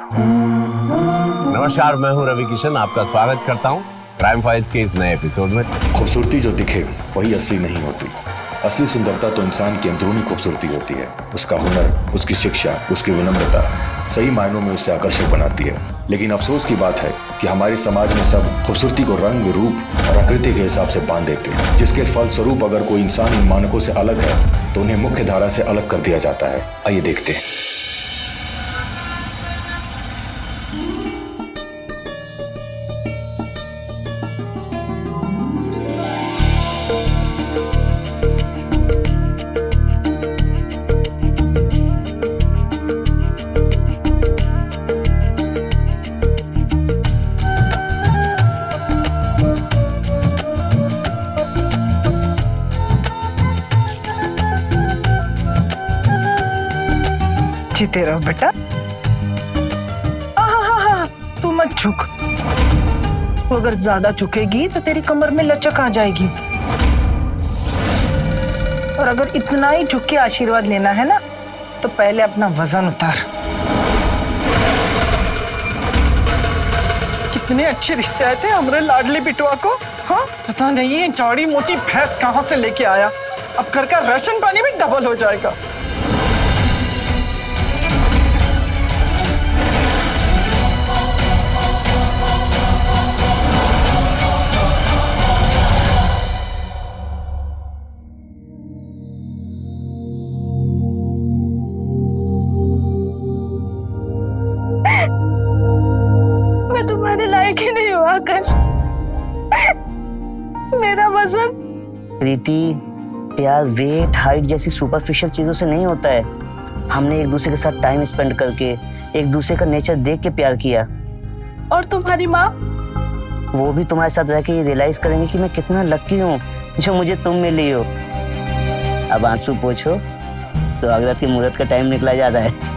नमस्कार, मैं हूं रवि किशन, आपका स्वागत करता हूं क्राइम फाइल्स के इस नए एपिसोड में। खूबसूरती जो दिखे वही असली नहीं होती। असली सुंदरता तो इंसान की अंदरूनी खूबसूरती होती है। उसका हुनर, उसकी शिक्षा, उसकी विनम्रता सही मायनों में उसे आकर्षक बनाती है। लेकिन अफसोस की बात है कि हमारे समाज में सब खूबसूरती को रंग, रूप और आकृति के हिसाब से बांध देते हैं, जिसके फलस्वरूप अगर कोई इंसान इन मानकों से अलग है तो उन्हें मुख्य धारा से अलग कर दिया जाता है। आइए देखते हैं। जीते रहो बेटा। तू मत झुक। तू अगर ज्यादा झुकेगी तो तेरी कमर में लचक आ जाएगी। और अगर इतना ही झुक के आशीर्वाद लेना है ना तो पहले अपना वजन उतार। कितने अच्छे रिश्ते आए थे हमारे लाडली बिटवा को। हाँ, पता नहीं ये चौड़ी मोटी भैंस कहाँ से लेके आया। अब घर का राशन पानी भी डबल हो जाएगा। तुम्हारे लायक ही नहीं हुआ आकाश। मेरा वजन। प्रीति, प्यार वेट, हाइट जैसी सुपरफिशियल चीजों से नहीं होता है। हमने एक दूसरे के साथ टाइम स्पेंड करके, एक दूसरे का नेचर देख के प्यार किया। और तुम्हारी माँ? वो भी तुम्हारे साथ रह के ये रियलाइज करेंगे कि मैं कितना लकी हूँ जो मुझे तुम मिली हो। अब आंसू पोछो तो अगरत की मुहूर्त का टाइम निकला जाता है।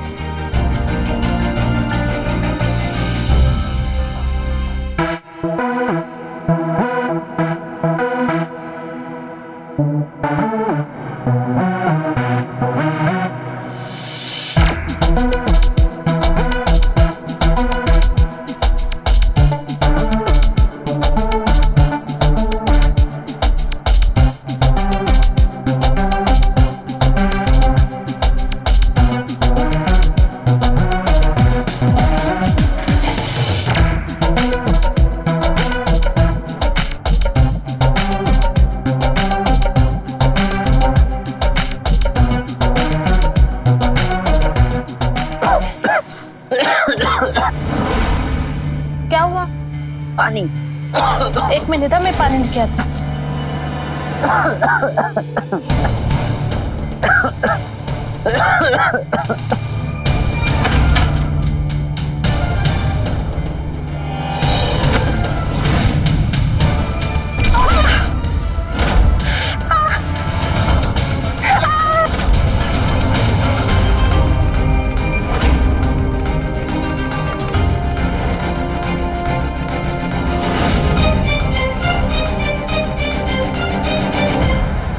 क्या हुआ? पानी। एक मिनट, मैं पानी लेके आता हूँ।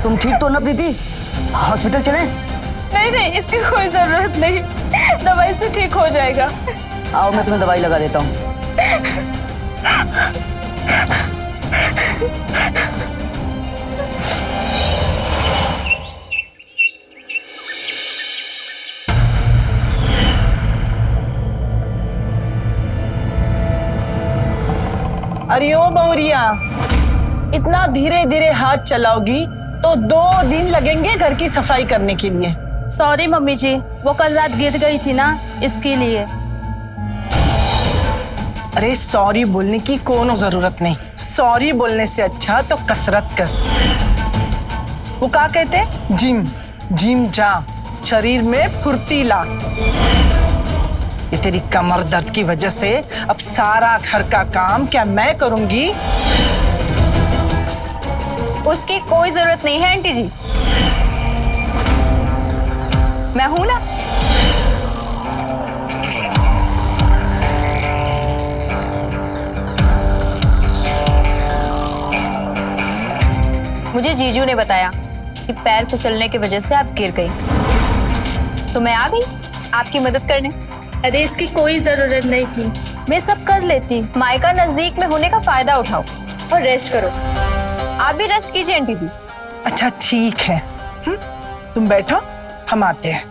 तुम ठीक तो ना प्रीति? हॉस्पिटल चलें? नहीं नहीं, इसकी कोई जरूरत नहीं, दवाई से ठीक हो जाएगा। आओ, मैं तुम्हें दवाई लगा देता हूँ। अरे ओ बहुरिया, इतना धीरे धीरे हाथ चलाओगी तो 2 दिन लगेंगे घर की सफाई करने के लिए। सॉरी मम्मी जी, वो कल रात गिर गई थी ना, इसके लिए। अरे सॉरी बोलने की कोनो जरूरत नहीं। सॉरी बोलने से अच्छा तो कसरत कर। वो क्या कहते? जिम जिम जा, शरीर में फुर्ती ला। ये तेरी कमर दर्द की वजह से अब सारा घर का काम क्या मैं करूंगी? उसकी कोई जरूरत नहीं है आंटी जी, मैं हूं ना। मुझे जीजू ने बताया कि पैर फिसलने की वजह से आप गिर गई, तो मैं आ गई आपकी मदद करने। अरे इसकी कोई जरूरत नहीं थी, मैं सब कर लेती। मायका नजदीक में होने का फायदा उठाओ और रेस्ट करो। आप भी रेस्ट कीजिए आंटी जी। अच्छा ठीक है, तुम बैठो, हम आते हैं।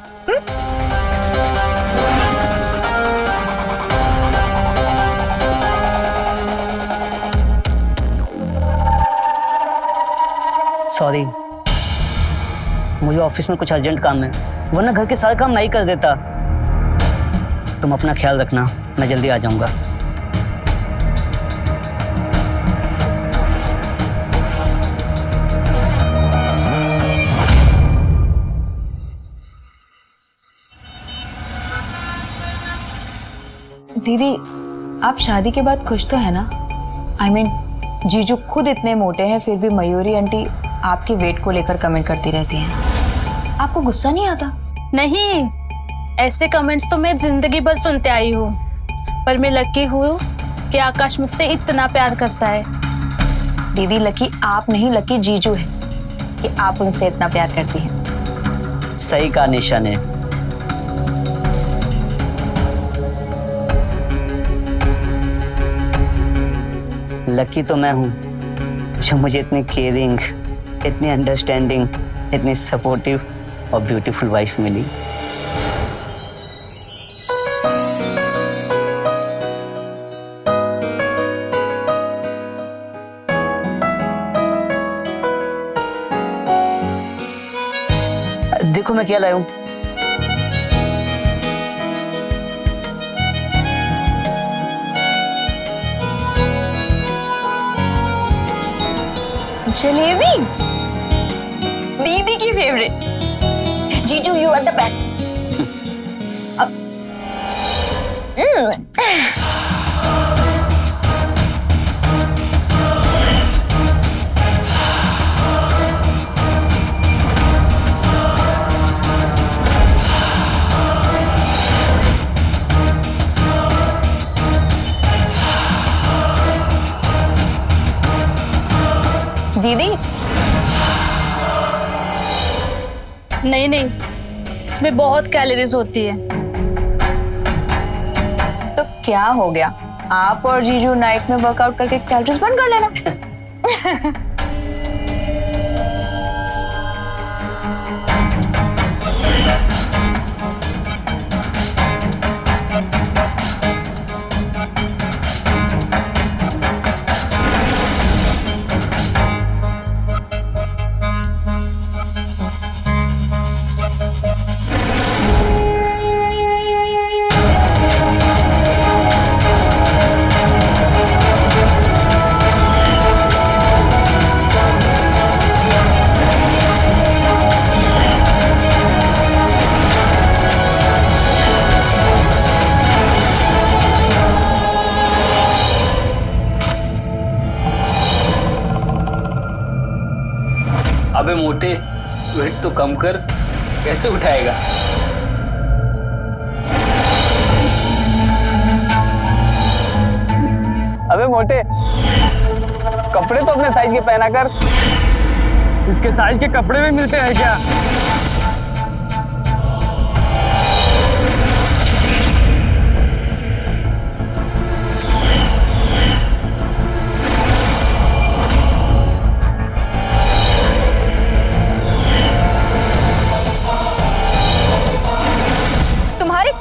सॉरी, मुझे ऑफिस में कुछ अर्जेंट काम है, वरना घर के सारे काम नहीं कर देता। तुम अपना ख्याल रखना, मैं जल्दी आ जाऊंगा। दीदी, आप शादी के बाद खुश तो है ना? I mean, जीजू खुद इतने मोटे हैं फिर भी मयूरी आंटी आपके वेट को लेकर कमेंट करती रहती हैं। आपको गुस्सा नहीं आता? नहीं, ऐसे कमेंट्स तो मैं जिंदगी भर सुनते आई हूँ, पर मैं लकी हूँ कि आकाश मुझसे इतना प्यार करता है। दीदी, लकी आप नहीं, लकी जीजू है कि आप उनसे इतना प्यार करती हैं। सही कहा निशा ने। लकी तो मैं हूँ जो मुझे इतनी केयरिंग, इतनी अंडरस्टैंडिंग, इतनी सपोर्टिव और ब्यूटीफुल वाइफ मिली। देखो मैं क्या लाया हूँ। जलेबी, दीदी की फेवरेट। जीजू, यू आर द बेस्ट। दीदी, नहीं नहीं, इसमें बहुत कैलोरीज होती है। तो क्या हो गया, आप और जीजू नाइट में वर्कआउट करके कैलोरीज बर्न कर लेना। अबे मोटे, वेट तो कम कर, कैसे उठाएगा? अबे मोटे, कपड़े तो अपने साइज के पहना कर। इसके साइज के कपड़े भी मिलते हैं क्या?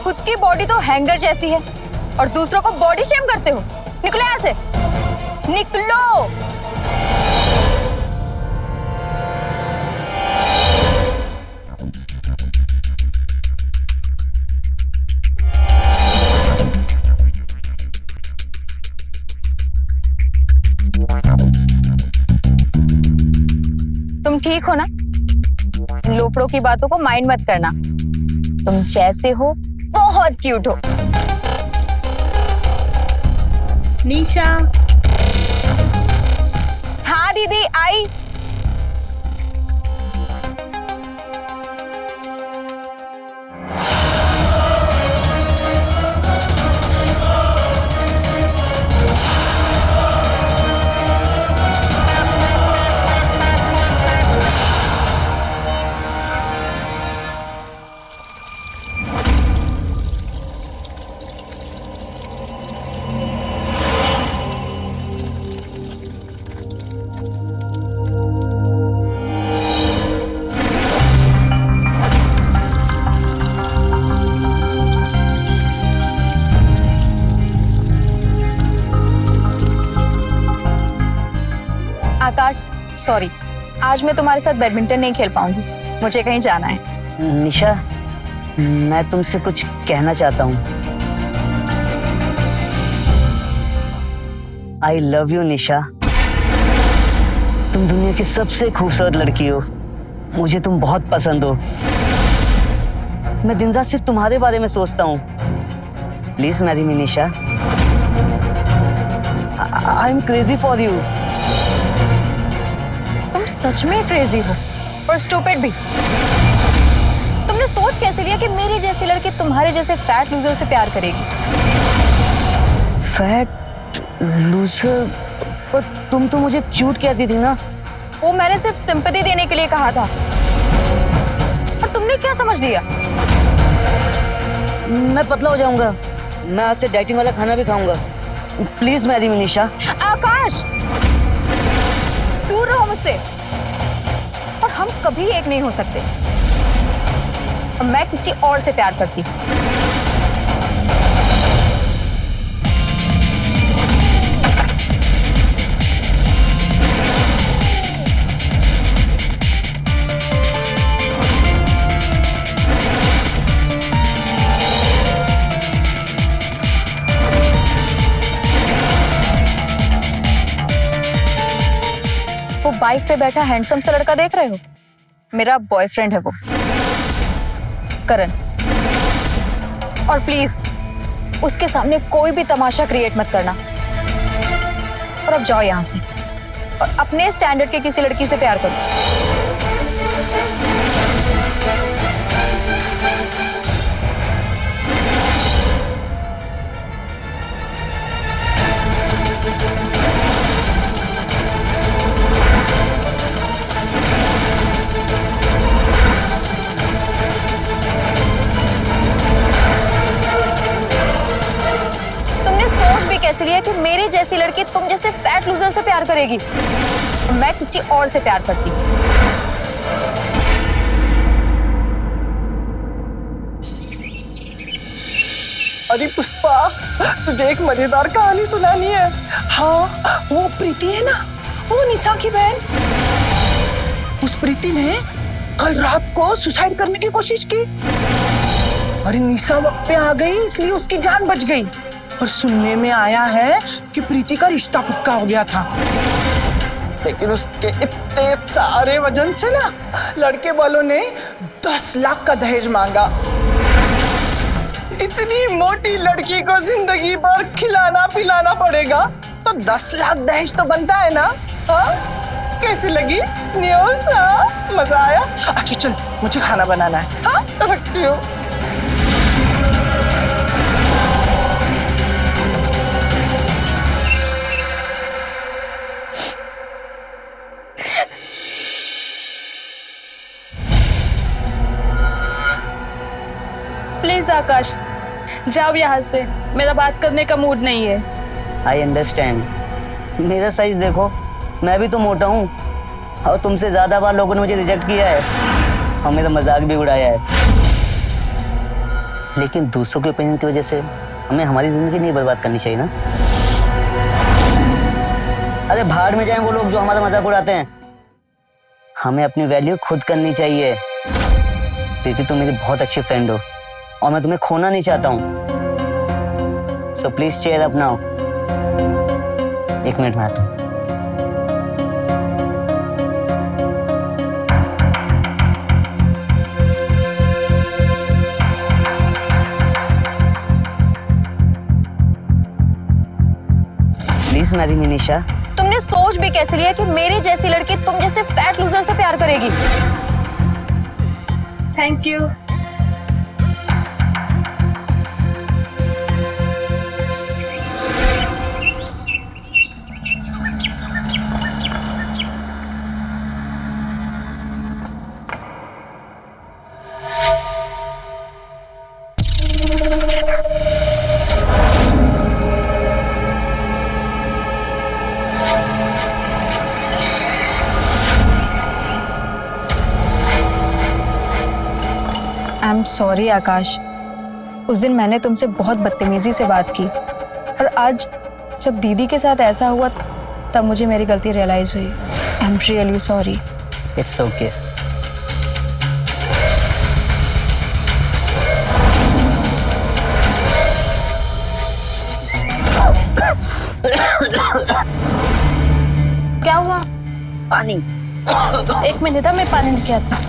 खुद की बॉडी तो हैंगर जैसी है और दूसरों को बॉडी शेम करते हो। निकलो यहां से, निकलो। तुम ठीक हो ना? इन लोफड़ों की बातों को माइंड मत करना। तुम जैसे हो बहुत क्यूट हो। निशा। हाँ दीदी, आई। सॉरी, आज मैं तुम्हारे साथ बैडमिंटन नहीं खेल पाऊंगी, मुझे कहीं जाना है। निशा, मैं तुमसे कुछ कहना चाहता हूँ। आई लव यू निशा। तुम दुनिया की सबसे खूबसूरत लड़की हो, मुझे तुम बहुत पसंद हो। मैं दिन रात सिर्फ तुम्हारे बारे में सोचता हूँ। Please marry me Nisha. I am crazy for you. तुम सच में क्रेजी हो और स्टूपिड भी। तुमने सोच कैसे लिया कि मेरी जैसी लड़की तुम्हारे जैसे फैट लूजर से प्यार करेगी? Fat loser? पर तुम तो मुझे क्यूट कहती थी ना। वो मैंने सिर्फ सिंपैथी देने के लिए कहा था, और तुमने क्या समझ लिया? मैं पतला हो जाऊंगा, मैं आज से डाइटिंग वाला खाना भी खाऊंगा। प्लीज मैरी मी निशा। आकाश, दूर रहो मुझसे, और हम कभी एक नहीं हो सकते। मैं किसी और से प्यार करती हूँ। वो बाइक पे बैठा हैंडसम सा लड़का देख रहे हो? मेरा बॉयफ्रेंड है वो, करण। और प्लीज उसके सामने कोई भी तमाशा क्रिएट मत करना। और अब जाओ यहां से और अपने स्टैंडर्ड के किसी लड़की से प्यार करो। कैसे लिया कि मेरी जैसी लड़की तुम जैसे फैट लूजर से प्यार करेगी? मैं किसी और से प्यार करती हूँ। अरे पुष्पा, तुझे एक मजेदार कहानी सुनानी है। हाँ, वो प्रीति है ना, वो निशा की बहन। उस प्रीति ने कल रात को सुसाइड करने की कोशिश की। अरे निशा वक्त पे आ गई, इसलिए उसकी जान बच गई। और सुनने में आया है कि प्रीति का रिश्ता पक्का हो गया था, लेकिन उसके इतने सारे वजन से ना लड़के वालों ने 10 लाख का दहेज मांगा। इतनी मोटी लड़की को जिंदगी भर खिलाना पिलाना पड़ेगा, तो 10 लाख दहेज तो बनता है ना। हाँ, कैसी लगी न्यूज़? मजा आया? अच्छा चल, मुझे खाना बनाना है। हाँ, कर सकती हूँ। प्लीज आकाश, जाओ यहाँ से, मेरा बात करने का मूड नहीं है। I understand. मेरा साइज देखो, मैं भी तो मोटा हूँ, और तुमसे ज्यादा बार लोगों ने मुझे रिजेक्ट किया है और मेरा मजाक भी उड़ाया है। लेकिन दूसरों के ओपिनियन की वजह से हमें हमारी जिंदगी नहीं बर्बाद करनी चाहिए ना। अरे भाड़ में जाएं वो लोग जो हमारा मजाक उड़ाते हैं। हमें अपनी वैल्यू खुद करनी चाहिए। प्रीति, तुम मेरी बहुत अच्छी फ्रेंड हो और मैं तुम्हें खोना नहीं चाहता हूँ। So please cheer up now. एक मिनट में आता हूँ। प्लीज मैरी मी निशा। तुमने सोच भी कैसे लिया कि मेरी जैसी लड़की तुम जैसे फैट लूजर से प्यार करेगी? Thank you. I am sorry Akash, उस दिन मैंने तुमसे बहुत बदतमीजी से बात की, और आज जब दीदी के साथ ऐसा हुआ तब मुझे मेरी गलती रियलाइज हुई। I am really sorry. It's okay. क्या हुआ? पानी। एक मिनट, मैं पानी लेके आती हूँ।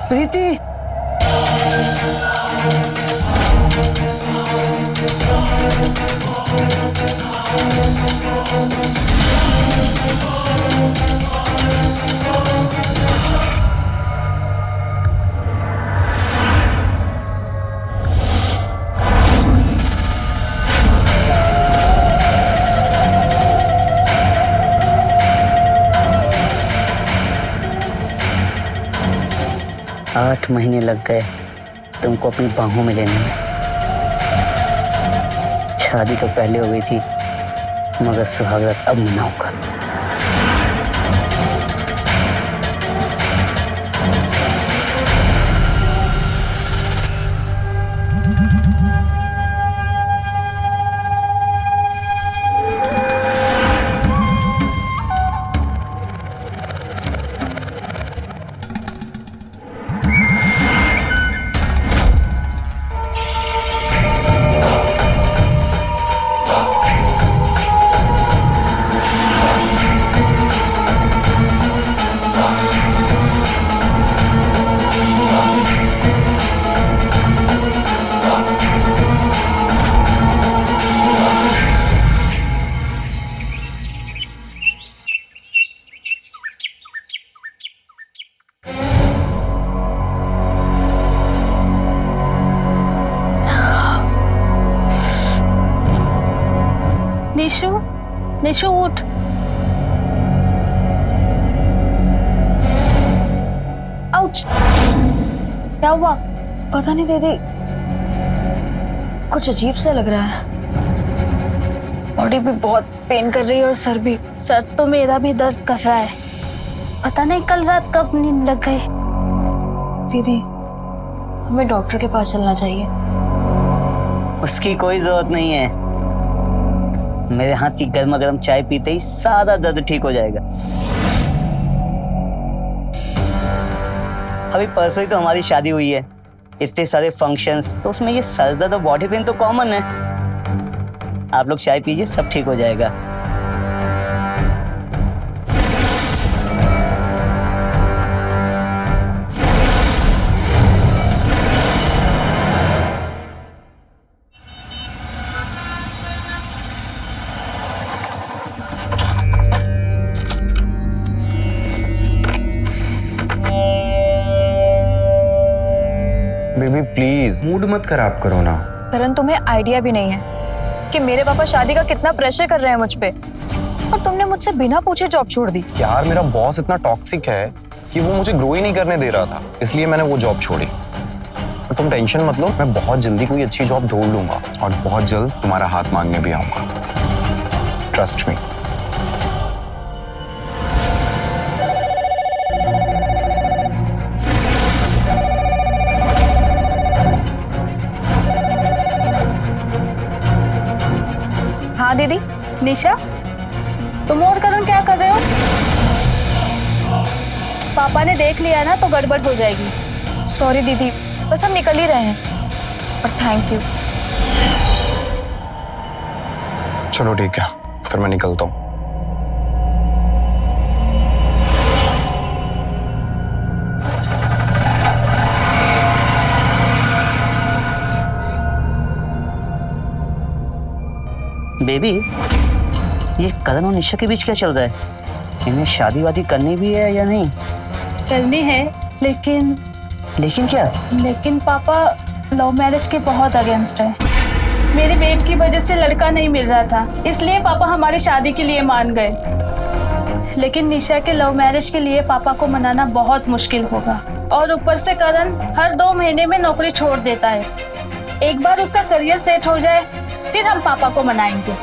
प्रीति, आठ महीने लग गए तुमको अपनी बाहों में लेने में। शादी तो पहले हो गई थी, मगर सुहागरात अब मनाऊंगा। निशु, निशु उठ। आउच! क्या हुआ? पता नहीं दीदी, कुछ अजीब सा लग रहा है। बॉडी भी बहुत पेन कर रही है और सर भी। सर तो मेरा भी दर्द कर रहा है। पता नहीं कल रात कब नींद लग गई। दीदी, हमें डॉक्टर के पास चलना चाहिए। उसकी कोई जरूरत नहीं है। मेरे हाथ की गर्मा गर्म चाय पीते ही सारा दर्द ठीक हो जाएगा। अभी परसों ही तो हमारी शादी हुई है, इतने सारे फंक्शंस, तो उसमें ये सर दर्द और बॉडी पेन तो कॉमन है। आप लोग चाय पीजिए, सब ठीक हो जाएगा। बेबी प्लीज मूड मत खराब करो ना। करण, तुम्हें आइडिया भी नहीं है कि मेरे पापा शादी का कितना प्रेशर कर रहे हैं मुझ पे, और तुमने मुझसे बिना पूछे जॉब छोड़ दी। यार मेरा बॉस इतना टॉक्सिक है कि वो मुझे ग्रो ही नहीं करने दे रहा था, इसलिए मैंने वो जॉब छोड़ी। और तुम टेंशन मत लो, मैं बहुत जल्दी कोई अच्छी जॉब ढूंढ लूंगा और बहुत जल्द तुम्हारा हाथ मांगने भी आऊंगा। Trust me. हाँ दीदी। निशा, तुम और करण क्या कर रहे हो? पापा ने देख लिया ना तो गड़बड़ हो जाएगी। सॉरी दीदी, बस हम निकल ही रहे हैं। और थैंक यू। चलो ठीक है, फिर मैं निकलता हूँ। बेबी, ये करण और निशा के बीच क्या चल रहा है? इन्हें शादी वादी करनी भी है या नहीं? करनी है, लेकिन क्या? लेकिन पापा लव मैरिज के बहुत अगेंस्ट है। मेरे वेट की वजह से लड़का नहीं मिल रहा था, इसलिए पापा हमारी शादी के लिए मान गए। लेकिन निशा के लव मैरिज के लिए पापा को मनाना बहुत मुश्किल होगा। और ऊपर से करण हर 2 महीने में नौकरी छोड़ देता है। एक बार उसका करियर सेट हो जाए, फिर हम पापा को मनाएंगे।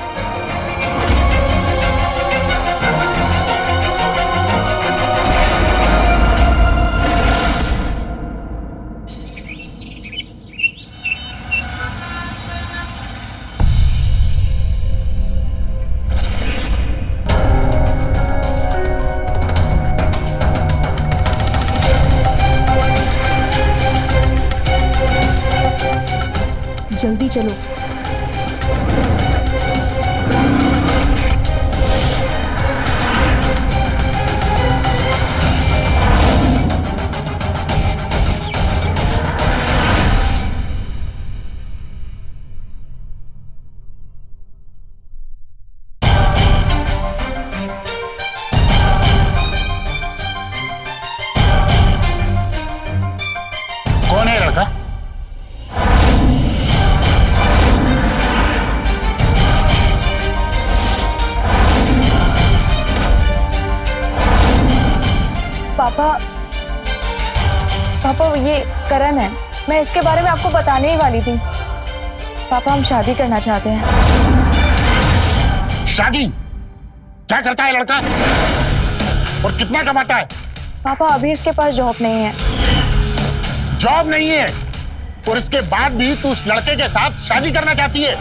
जल्दी चलो। कौन है लड़का? पापा ये करण है। मैं इसके बारे में आपको बताने ही वाली थी। पापा हम शादी करना चाहते हैं। शादी? क्या करता है लड़का और कितना कमाता है? पापा अभी इसके पास जॉब नहीं है। जॉब नहीं है और इसके बाद भी तू उस लड़के के साथ शादी करना चाहती है?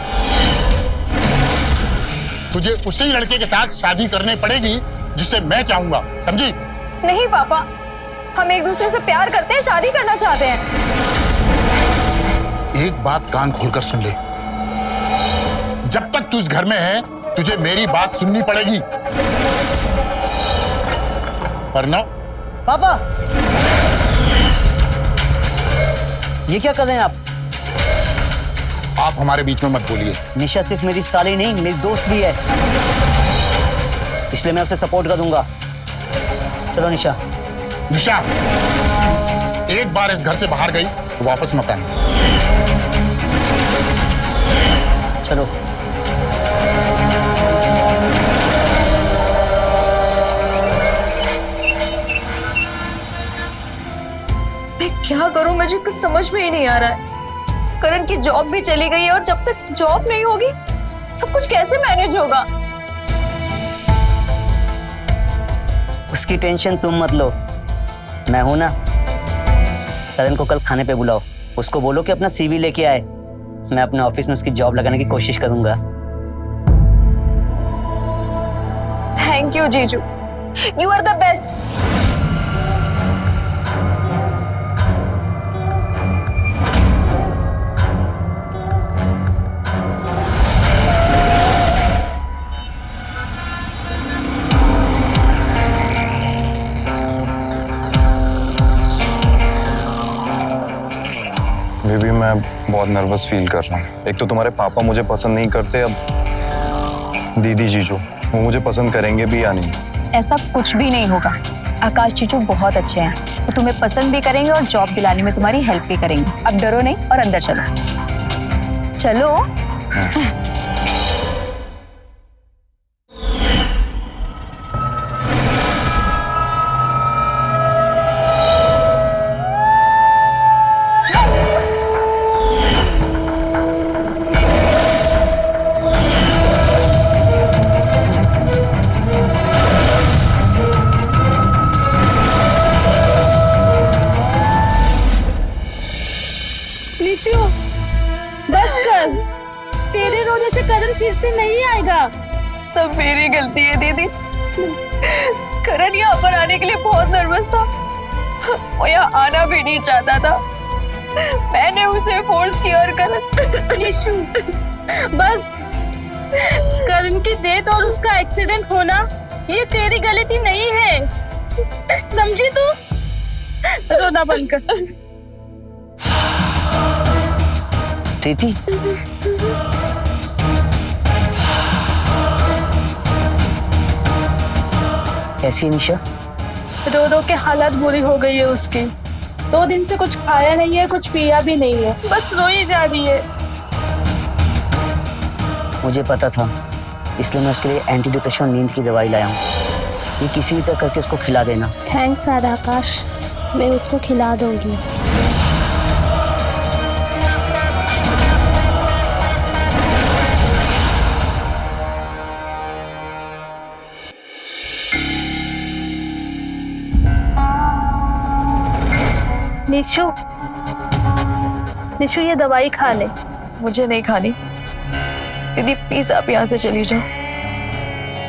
तुझे उसी लड़के के साथ शादी करनी पड़ेगी जिसे मैं चाहूंगा, समझी? नहीं पापा, हम एक दूसरे से प्यार करते हैं, शादी करना चाहते हैं। एक बात कान खोलकर सुन ले, जब तक तू इस घर में है तुझे मेरी बात सुननी पड़ेगी, वरना। पापा, ये क्या कर रहे हैं आप? आप हमारे बीच में मत बोलिए। निशा सिर्फ मेरी साली नहीं, मेरी दोस्त भी है, इसलिए मैं उसे सपोर्ट करूंगा। चलो निशा। निशा, एक बार इस घर से बाहर गई तो वापस मत आना। चलो। मैं क्या करूं, मुझे कुछ समझ में ही नहीं आ रहा है। करण की जॉब भी चली गई है और जब तक जॉब नहीं होगी सब कुछ कैसे मैनेज होगा? उसकी टेंशन तुम मत लो, मैं हूं ना। करण को कल खाने पे बुलाओ, उसको बोलो कि अपना CV लेके आए। मैं अपने ऑफिस में उसकी जॉब लगाने की कोशिश करूंगा। थैंक यू जीजू, you are the best. Baby, मैं बहुत नर्वस फील कर रहा हूँ। एक तो तुम्हारे पापा मुझे पसंद नहीं करते, अब दीदी जीजू वो मुझे पसंद करेंगे भी या नहीं? ऐसा कुछ भी नहीं होगा। आकाश जीजू बहुत अच्छे हैं, वो तुम्हें पसंद भी करेंगे और जॉब दिलाने में तुम्हारी हेल्प भी करेंगे। अब डरो नहीं और अंदर चलो। चलो। निशु, बस कर। तेरे रोने से करण फिर से नहीं आएगा। सब मेरी गलती है दीदी। करण यहाँ पर आने के लिए बहुत नर्वस था, वो यहाँ आना भी नहीं चाहता था। मैंने उसे फोर्स किया और करण। निशु, बस। करण की डेथ और उसका एक्सीडेंट होना ये तेरी गलती नहीं है, समझी तू? रोना बंद कर। दीदी, कैसी है निशा? रो रो के हालत बुरी हो गई है उसकी। 2 दिन से कुछ खाया नहीं है, कुछ पिया भी नहीं है, बस रो ही जा रही है। मुझे पता था, इसलिए मैं उसके लिए एंटी डिप्रेशन और नींद की दवाई लाया हूँ। ये किसी भी तरह करके उसको खिला देना। थैंक्स आकाश, मैं उसको खिला दूंगी। निशु, निशु ये दवाई खा ले। मुझे नहीं खानी। दीदी प्लीज आप यहाँ से चली जाओ,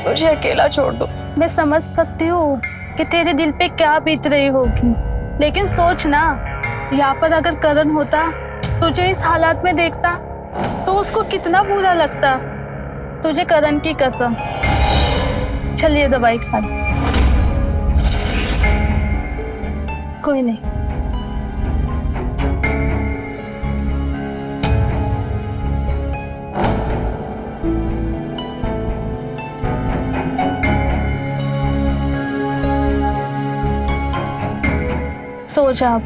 मुझे अकेला छोड़ दो। मैं समझ सकती हूँ कि तेरे दिल पे क्या बीत रही होगी, लेकिन सोच ना, यहाँ पर अगर करण होता, तुझे इस हालात में देखता तो उसको कितना बुरा लगता। तुझे करण की कसम। चलिए दवाई खा ले। कोई नहीं। सो जा आप।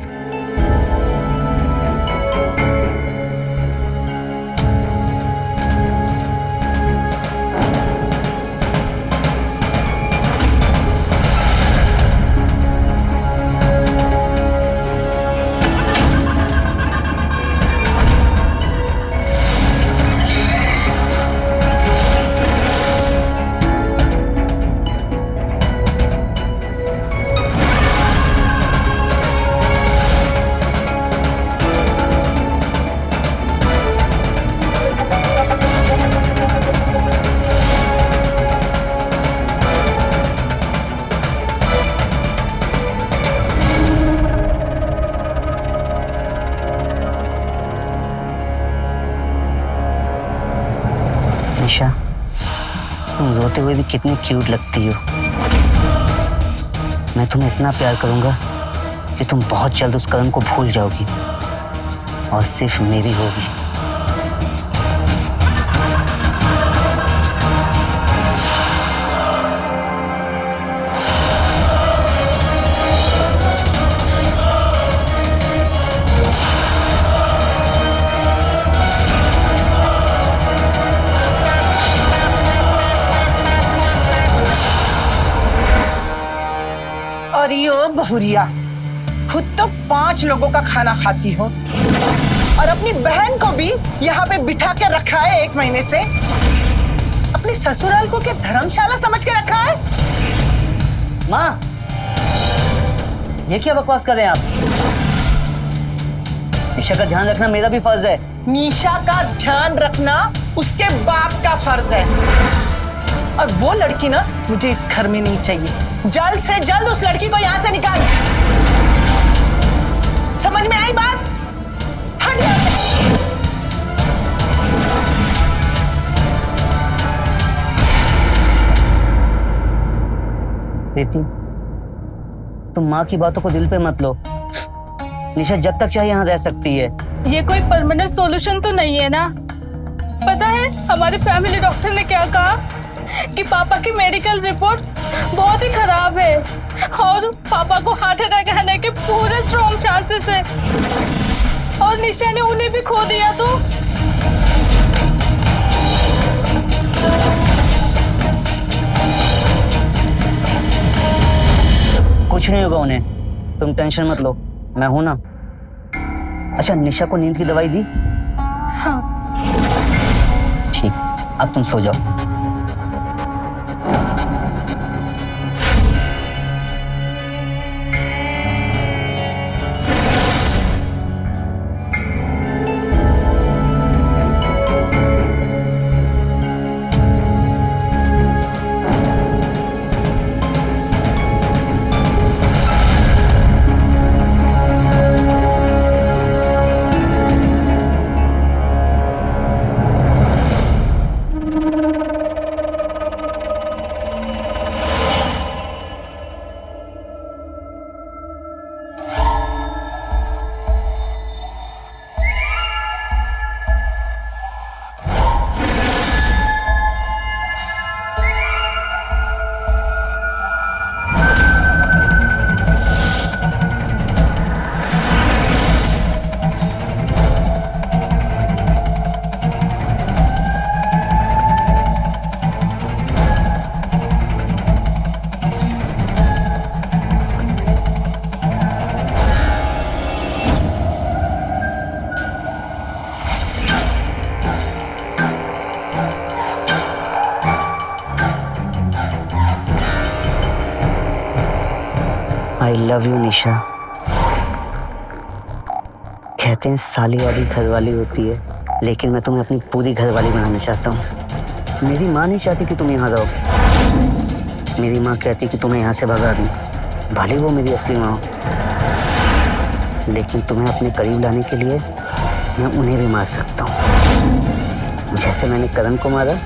निशा, तुम रोते हुए भी कितनी क्यूट लगती हो। मैं तुम्हें इतना प्यार करूंगा कि तुम बहुत जल्द उस करण को भूल जाओगी और सिर्फ मेरी होगी। और यो बहुरिया, खुद तो 5 लोगों का खाना खाती हो और अपनी बहन को भी यहाँ पे बिठा के रखा है 1 महीने से। अपने ससुराल को क्या धर्मशाला समझ के रखा है? माँ, ये क्या बकवास कर रहे हैं आप? निशा का ध्यान रखना मेरा भी फर्ज है। निशा का ध्यान रखना उसके बाप का फर्ज है। और वो लड़की ना मुझे इस घर में नहीं चाहिए। जल्द से जल्द उस लड़की को यहाँ से निकाल। समझ में आई बात? हट यहाँ से। प्रीति, तुम माँ की बातों को दिल पे मत लो। निशा जब तक चाहे यहाँ रह सकती है। ये कोई परमानेंट सॉल्यूशन तो नहीं है ना? पता है हमारे फैमिली डॉक्टर ने क्या कहा कि पापा की मेडिकल रिपोर्ट बहुत ही खराब है और पापा को हार्ट अटैक आने के पूरे स्ट्रॉन्ग चांसेस है और निशा ने उन्हें भी खो दिया तो कुछ नहीं होगा उन्हें, तुम टेंशन मत लो, मैं हूं ना। अच्छा, निशा को नींद की दवाई दी? हाँ। ठीक, अब तुम सो जाओ। आई लव यू निशा। कहते हैं साली वाली घरवाली होती है, लेकिन मैं तुम्हें अपनी पूरी घरवाली बनाना चाहता हूँ। मेरी माँ नहीं चाहती कि तुम यहाँ रहो। मेरी माँ कहती कि तुम्हें यहाँ से भगा दूँ, भले वो मेरी असली माँ हो। लेकिन तुम्हें अपने करीब लाने के लिए मैं उन्हें भी मार सकता हूँ, जैसे मैंने करण को मारा।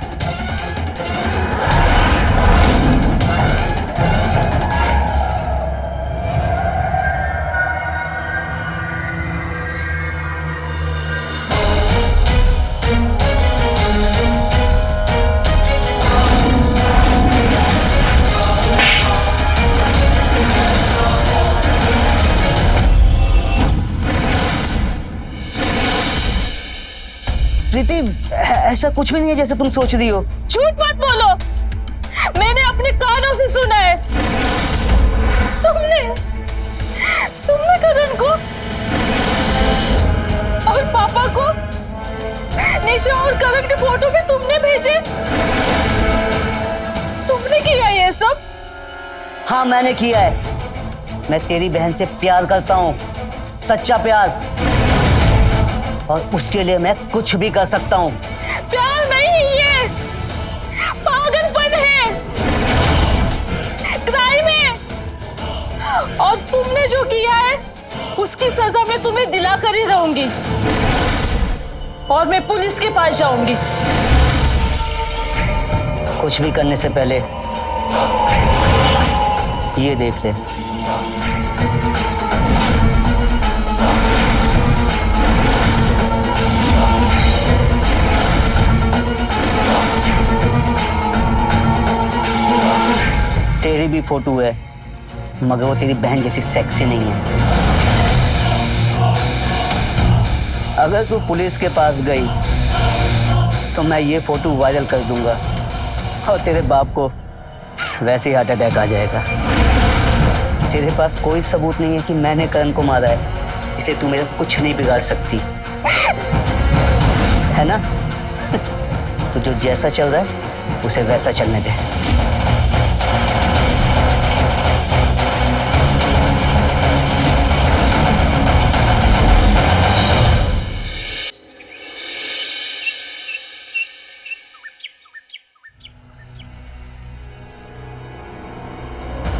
प्रीति, ऐसा कुछ भी नहीं है जैसे तुम सोच रही हो। झूठ मत बोलो, मैंने अपने कानों से सुना है। तुमने करण को और पापा को निशा और करण के फोटो भी तुमने भेजे। तुमने किया ये सब? हाँ, मैंने किया है। मैं तेरी बहन से प्यार करता हूँ, सच्चा प्यार, और उसके लिए मैं कुछ भी कर सकता हूँ। प्यार नहीं, ये पागलपन है, क्राइम है। और तुमने जो किया है उसकी सजा मैं तुम्हें दिला कर ही रहूंगी, और मैं पुलिस के पास जाऊंगी। कुछ भी करने से पहले ये देख ले। तेरी भी फोटो है, मगर वो तेरी बहन जैसी सेक्सी नहीं है। अगर तू पुलिस के पास गई तो मैं ये फोटो वायरल कर दूंगा, और तेरे बाप को वैसे ही हार्ट अटैक आ जाएगा। तेरे पास कोई सबूत नहीं है कि मैंने करण को मारा है, इसलिए तू मेरा कुछ नहीं बिगाड़ सकती, है ना? तो जो जैसा चल रहा है उसे वैसा चलने दे।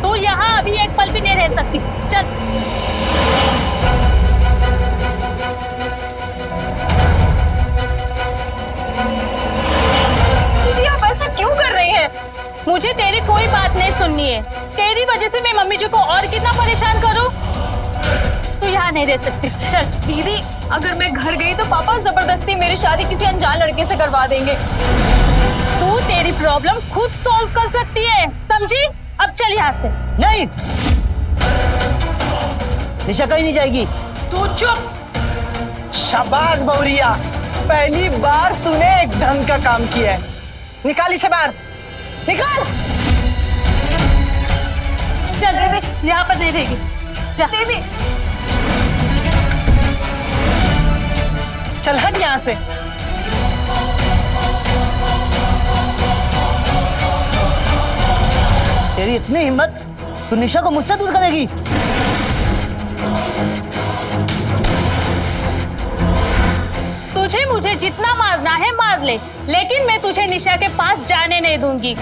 तू यहाँ अभी एक पल भी नहीं रह सकती। चल। दीदी, आप ऐसा क्यों कर रही हैं? मुझे तेरी कोई बात नहीं सुननी है। तेरी वजह से मैं मम्मी जी को और कितना परेशान करूं? तू यहाँ नहीं रह सकती। चल। दीदी, अगर मैं घर गई तो पापा जबरदस्ती मेरी शादी किसी अनजान लड़के से करवा देंगे। तू तेरी प्रॉब्लम खुद सॉल्व कर सकती है, समझी? अब चल यहाँ से। नहीं, निशा कहीं नहीं जाएगी। तू चुप। शाबाश बौरिया, पहली बार तूने एक ढंग का काम किया है। निकाल इसे बाहर, निकाल। चल दीदी, यहाँ पर नहीं रहेगी। जा। दीदी, चल हट यहाँ से। तेरी इतनी हिम्मत, तू निशा को मुझसे दूर करेगी? तुझे मुझे जितना मारना है मार ले, लेकिन मैं तुझे निशा के पास जाने नहीं दूंगी।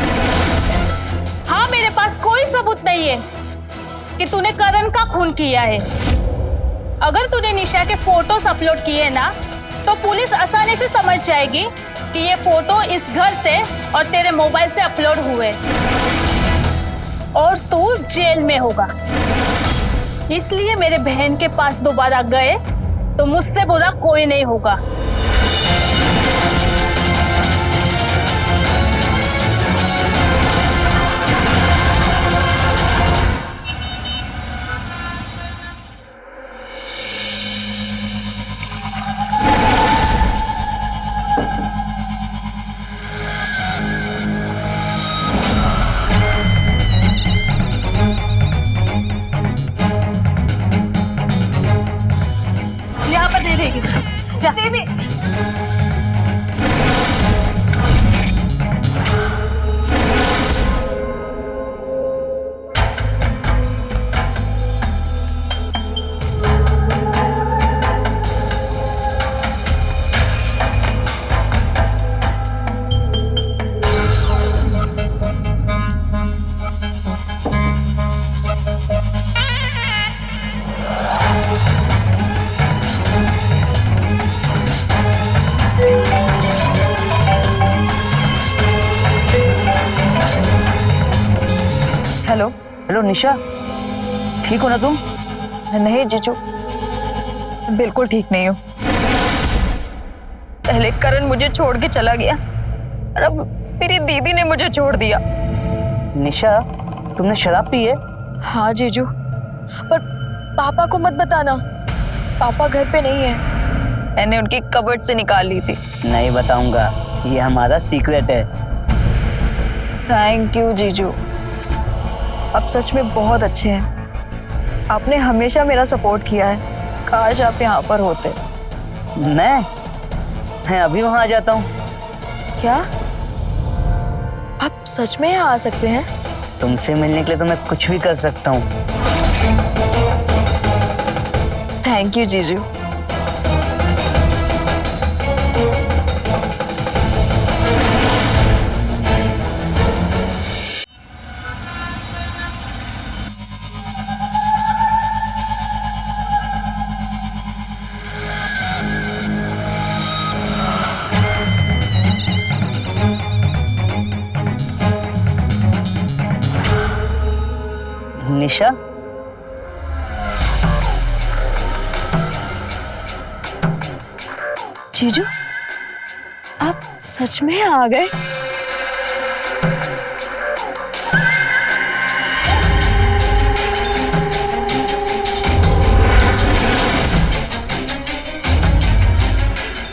हाँ, मेरे पास कोई सबूत नहीं है कि तूने करण का खून किया है। अगर तूने निशा के फोटोज अपलोड किए ना, तो पुलिस आसानी से समझ जाएगी कि ये फोटो इस घर से और तेरे मोबाइल से अपलोड हुए, और तू जेल में होगा। इसलिए मेरे बहन के पास दोबारा गए तो मुझसे बुरा कोई नहीं होगा। दीदी, हेलो निशा, ठीक हो ना तुम? नहीं जीजू, बिल्कुल ठीक नहीं हूँ। पहले करण मुझे छोड़ के चला गया और अब मेरी दीदी ने मुझे छोड़ दिया। निशा, तुमने शराब पी है? हाँ जीजू, पर पापा को मत बताना, पापा घर पे नहीं है। मैंने उनकी कबर्ड से निकाल ली थी। नहीं बताऊंगा, ये हमारा सीक्रेट है। थैंक यू जीजू, आप सच में बहुत अच्छे हैं। आपने हमेशा मेरा सपोर्ट किया है। काश आप यहाँ पर होते। मैं अभी वहां आ जाता हूँ। क्या आप सच में यहाँ आ सकते हैं? तुमसे मिलने के लिए तो मैं कुछ भी कर सकता हूँ। थैंक यू जीजू। निशा, जीजू, आप सच में आ गए?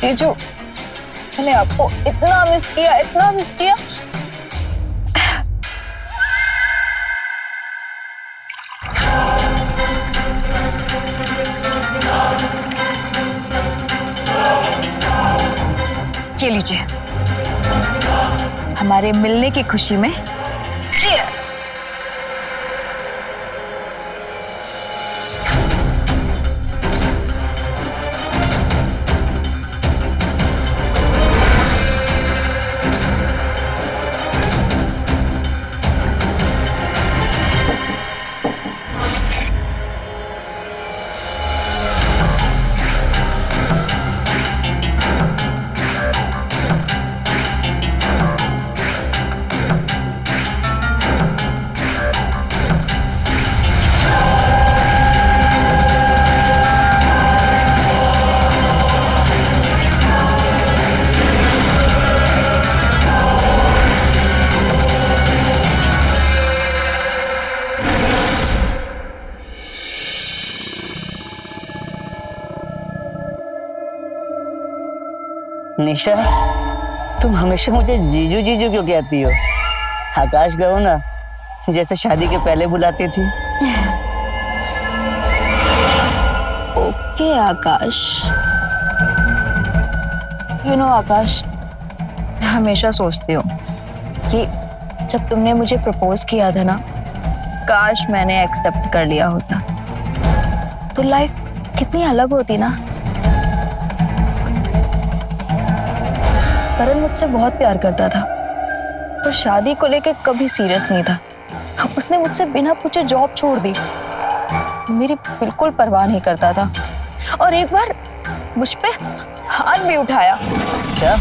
जीजू, मैंने आपको इतना मिस किया, इतना मिस किया। ये लीजिए, हमारे मिलने की खुशी में चीयर्स। निशा, तुम हमेशा मुझे जीजू जीजू क्यों कहती हो? आकाश कहो ना, जैसे शादी के पहले बुलाती थी। Okay Akash. यू नो आकाश, मैं हमेशा सोचती हूँ कि जब तुमने मुझे प्रपोज किया था ना, काश मैंने एक्सेप्ट कर लिया होता तो लाइफ कितनी अलग होती ना। करण मुझसे बहुत प्यार करता था और शादी को लेकर कभी सीरियस नहीं था। उसने मुझसे बिना पूछे जॉब छोड़ दी, मेरी बिल्कुल परवाह नहीं करता था और एक बार मुझ पे हाथ भी उठाया। क्या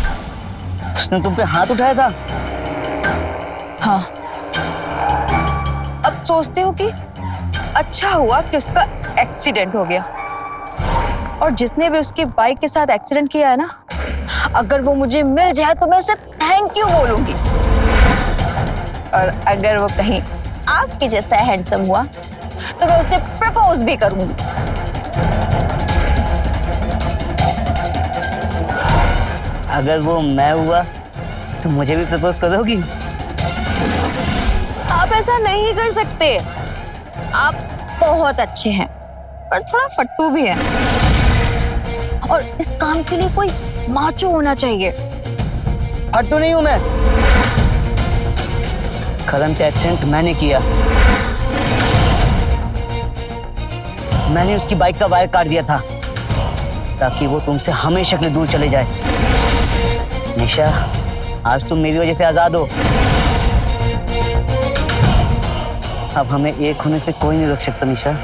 उसने तुम पे हाथ उठाया था? हाँ, अब सोचती हूँ कि अच्छा हुआ कि उसका एक्सीडेंट हो गया और जिसने भी उसकी बाइक के साथ एक्सीडेंट किया है ना, अगर वो मुझे मिल जाए तो मैं उसे थैंक यू बोलूंगी और अगर वो कहीं आपके जैसा हैंडसम हुआ तो मैं उसे प्रपोज भी करूंगी। अगर वो मैं हुआ तो मुझे भी प्रपोज करोगी? आप ऐसा नहीं कर सकते, आप बहुत अच्छे हैं पर थोड़ा फट्टू भी हैं और इस काम के लिए कोई माचो होना चाहिए। फट्टू नहीं हूं मैं। करण का एक्सीडेंट मैंने किया। मैंने उसकी बाइक का वायर काट दिया था ताकि वो तुमसे हमेशा के लिए दूर चले जाए। निशा, आज तुम मेरी वजह से आजाद हो। अब हमें एक होने से कोई नहीं रोक सकता निशा।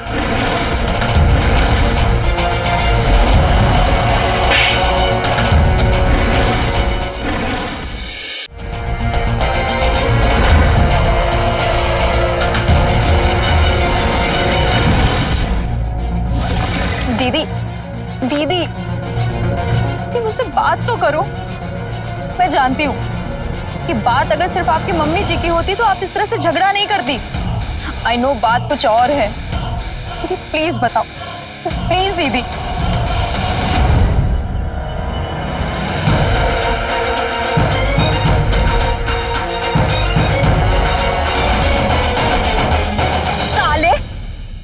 बात तो करो। मैं जानती हूँ कि बात अगर सिर्फ आपकी मम्मी जी की होती तो आप इस तरह से झगड़ा नहीं करती। आई नो बात कुछ और है, लेकिन प्लीज बताओ, प्लीज दीदी। साले,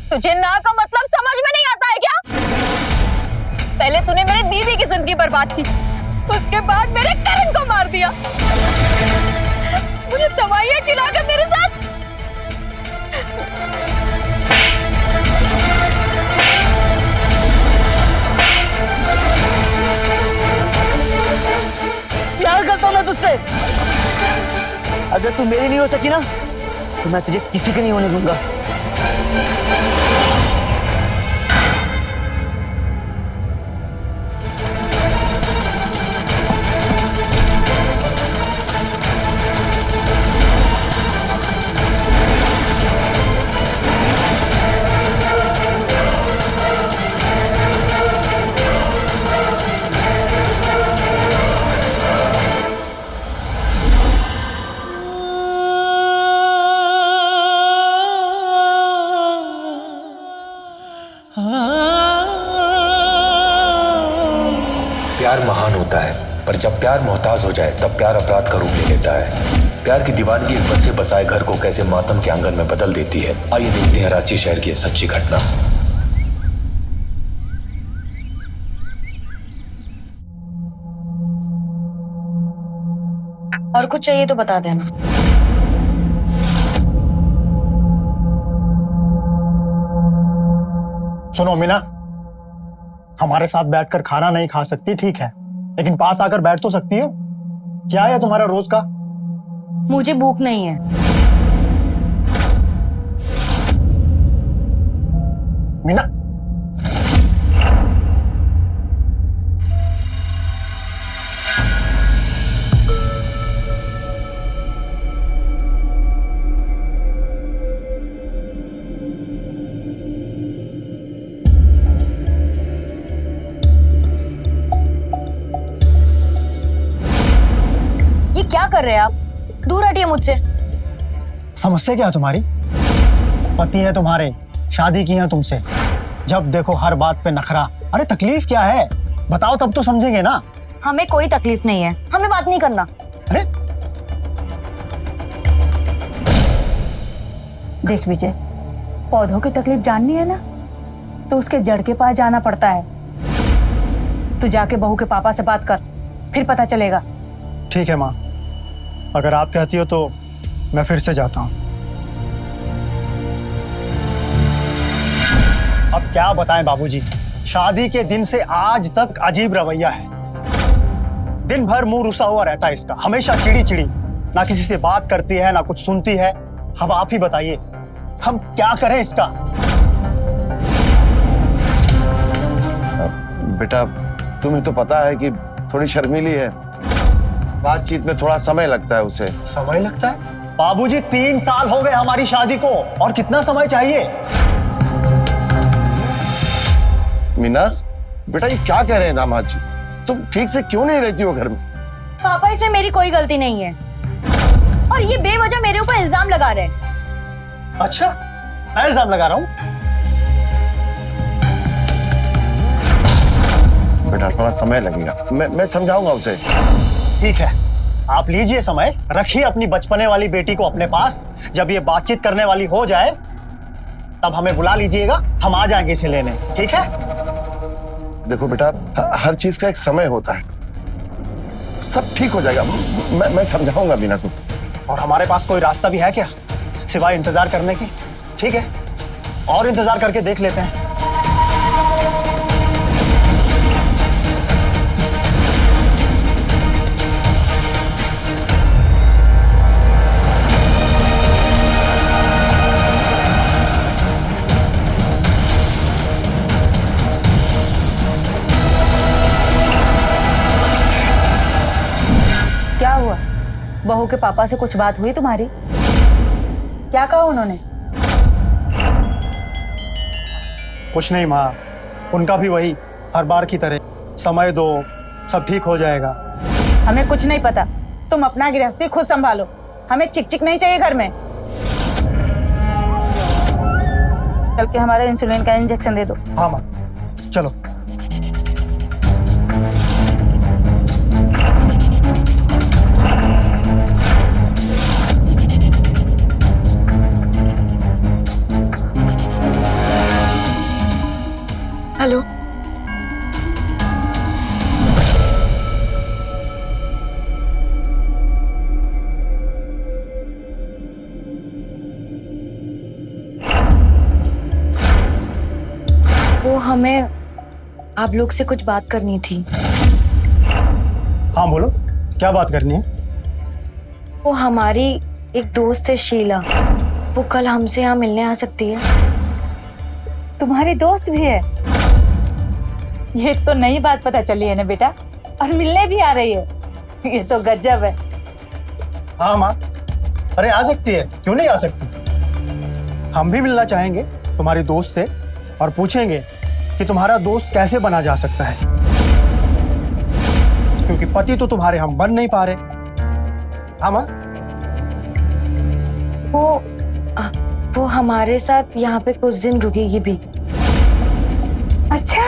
तुझे ना का मतलब समझ में नहीं आता है क्या? पहले तूने मेरे दीदी की जिंदगी बर्बाद की, उसके बाद मेरे करण को मार दिया, मुझे दवाइयां खिलाकर मेरे साथ प्यार करता हूं मैं तुझसे। अगर तू मेरी नहीं हो सकी ना तो मैं तुझे किसी के नहीं होने दूंगा। प्यार महान होता है, पर जब प्यार मोहताज हो जाए तब प्यार अपराध का रूप ले लेता है। प्यार की दीवानगी एक बसे बसाए घर को कैसे मातम के आंगन में बदल देती है। आइए देखते हैं रांची शहर की सच्ची घटना। और कुछ चाहिए तो बता देना। सुनो मीना, हमारे साथ बैठकर खाना नहीं खा सकती ठीक है, लेकिन पास आकर बैठ तो सकती हो। क्या है तुम्हारा रोज का? मुझे भूख नहीं है। मीना, क्या कर रहे हैं आप? दूर हटिए मुझसे। समस्या क्या है तुम्हारी? पति है तुम्हारे, शादी की है तुमसे, जब देखो हर बात पे नखरा। अरे तकलीफ क्या है बताओ, तब तो समझेंगे ना। हमें कोई तकलीफ नहीं है, हमें बात नहीं करना। अरे देख विजय, पौधों की तकलीफ जाननी है ना तो उसके जड़ के पास जाना पड़ता है। तू जाके बहू के पापा से बात कर, फिर पता चलेगा। ठीक है माँ, अगर आप कहती हो तो मैं फिर से जाता हूं। अब क्या बताएं बाबूजी, शादी के दिन से आज तक अजीब रवैया है। दिन भर मुंह रुसा हुआ रहता है इसका, हमेशा चिड़ी चिड़ी, ना किसी से बात करती है ना कुछ सुनती है। अब आप ही बताइए हम क्या करें इसका? बेटा तुम्हें तो पता है कि थोड़ी शर्मीली है, बातचीत में थोड़ा समय लगता है उसे। समय लगता है? बाबूजी 3 साल हो गए हमारी शादी को, और कितना समय चाहिए? मीना बेटा ये क्या कह रहे हैं दामाद जी, तुम ठीक से क्यों नहीं रहती हो घर में? पापा इसमें मेरी कोई गलती नहीं है, और ये बेवजह मेरे ऊपर इल्जाम लगा रहे हैं। अच्छा, मैं इल्जाम लगा रहा हूं? बेटा थोड़ा समय लगेगा, मैं समझाऊंगा उसे। ठीक है, आप लीजिए समय, रखिए अपनी बचपने वाली बेटी को अपने पास। जब ये बातचीत करने वाली हो जाए तब हमें बुला लीजिएगा, हम आ जाएंगे इसे लेने। ठीक है? देखो बेटा हर चीज का एक समय होता है, सब ठीक हो जाएगा। मैं समझाऊंगा मीना को। और हमारे पास कोई रास्ता भी है क्या सिवाय इंतजार करने के? ठीक है, और इंतजार करके देख लेते हैं। क्या हुआ? बहू के पापा से कुछ बात हुई तुम्हारी? क्या कहा उन्होंने? कुछ नहीं माँ, उनका भी वही हर बार की तरह, समय दो, सब ठीक हो जाएगा। हमें कुछ नहीं पता, तुम अपना गृहस्थी खुद संभालो, हमें चिक नहीं चाहिए घर में। चल के हमारे इंसुलिन का इंजेक्शन दे दो। हाँ माँ, चलो। हेलो, वो हमें आप लोग से कुछ बात करनी थी। हाँ बोलो, क्या बात करनी है? वो हमारी एक दोस्त है शीला, वो कल हमसे यहाँ मिलने आ सकती है। तुम्हारी दोस्त भी है? ये तो नई बात पता चली है ना बेटा, और मिलने भी आ रही है, ये तो गजब है। हाँ माँ, अरे आ सकती है, क्यों नहीं आ सकती। हम भी मिलना चाहेंगे तुम्हारी दोस्त से और पूछेंगे कि तुम्हारा दोस्त कैसे बना जा सकता है, क्योंकि पति तो तुम्हारे हम बन नहीं पा रहे। हाँ माँ, वो हमारे साथ यहाँ पे कुछ दिन रुकेगी भी। अच्छा,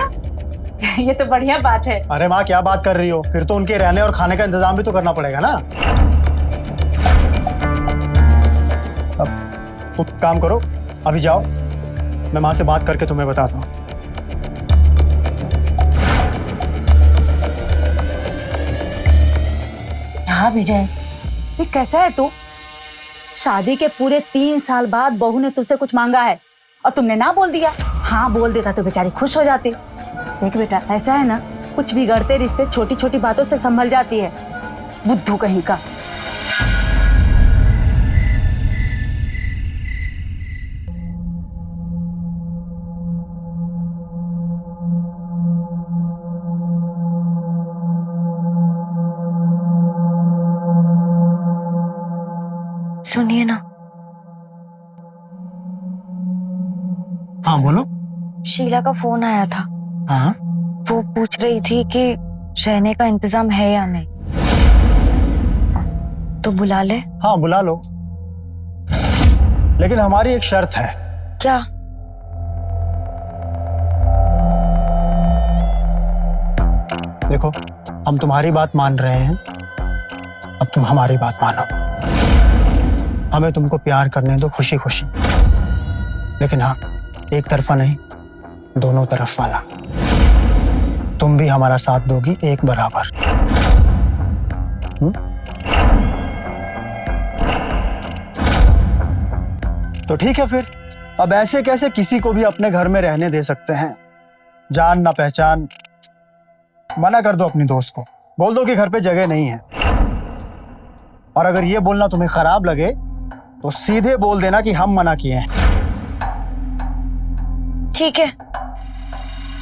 ये तो बढ़िया बात है। अरे माँ क्या बात कर रही हो, फिर तो उनके रहने और खाने का इंतजाम भी तो करना पड़ेगा ना। अब तुम काम करो, अभी जाओ, मैं माँ से बात करके तुम्हें बताता हूँ। हाँ विजय, ये कैसा है तू? शादी के पूरे 3 साल बाद बहू ने तुझसे कुछ मांगा है और तुमने ना बोल दिया। हाँ बोल देता तो बेचारी खुश हो जाती। देख बेटा, ऐसा है ना, कुछ बिगड़ते रिश्ते छोटी छोटी बातों से संभल जाती है। बुद्धू कहीं का। सुनिए ना। हाँ बोलो। शीला का फोन आया था। हाँ, वो पूछ रही थी कि रहने का इंतजाम है या नहीं, तो बुला ले। हाँ बुला लो, लेकिन हमारी एक शर्त है। क्या? देखो, हम तुम्हारी बात मान रहे हैं, अब तुम हमारी बात मानो। हमें तुमको प्यार करने दो खुशी खुशी, लेकिन हाँ, एक तरफा नहीं, दोनों तरफ वाला। तुम भी हमारा साथ दोगी एक बराबर। तो ठीक है फिर। अब ऐसे कैसे किसी को भी अपने घर में रहने दे सकते हैं? जान ना पहचान। मना कर दो अपनी दोस्त को, बोल दो कि घर पे जगह नहीं है। और अगर ये बोलना तुम्हें खराब लगे तो सीधे बोल देना कि हम मना किए हैं। ठीक है,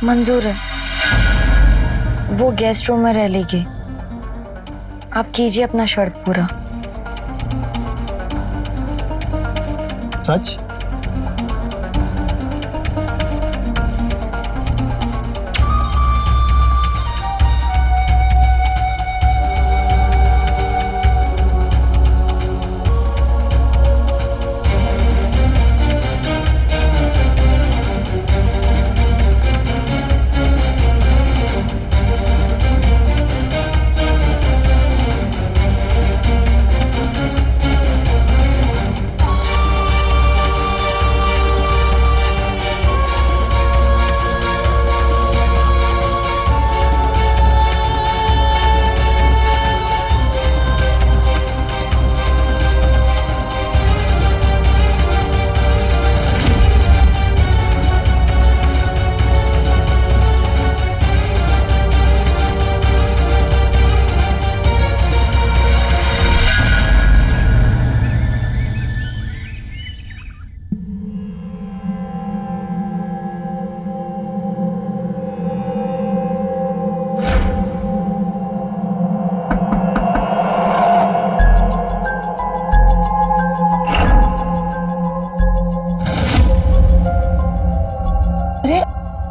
मंजूर है। वो गेस्ट रूम में रह लेगी। आप कीजिए अपना शर्त पूरा। सच?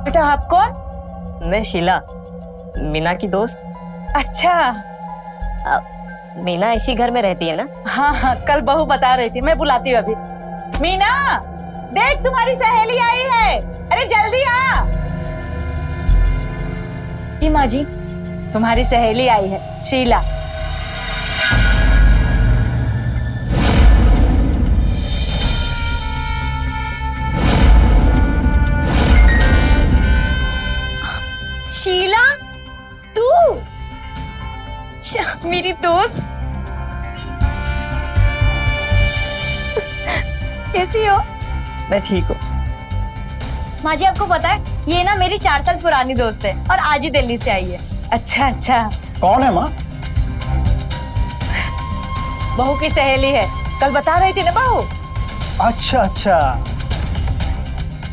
बेटा आप कौन? मैं शीला, मीना की दोस्त। अच्छा, मीना इसी घर में रहती है ना? हाँ हाँ, कल बहू बता रही थी, मैं बुलाती हूँ अभी। मीना, देख तुम्हारी सहेली आई है, अरे जल्दी आ। जी माँ जी। तुम्हारी सहेली आई है, शीला। शीला, तू मेरी दोस्त, कैसी हो? मैं ठीक हूँ। माँ जी आपको पता है, ये ना मेरी 4 साल पुरानी दोस्त है और आज ही दिल्ली से आई है। अच्छा अच्छा, कौन है माँ? बहू की सहेली है, कल बता रही थी ना बहू। अच्छा अच्छा।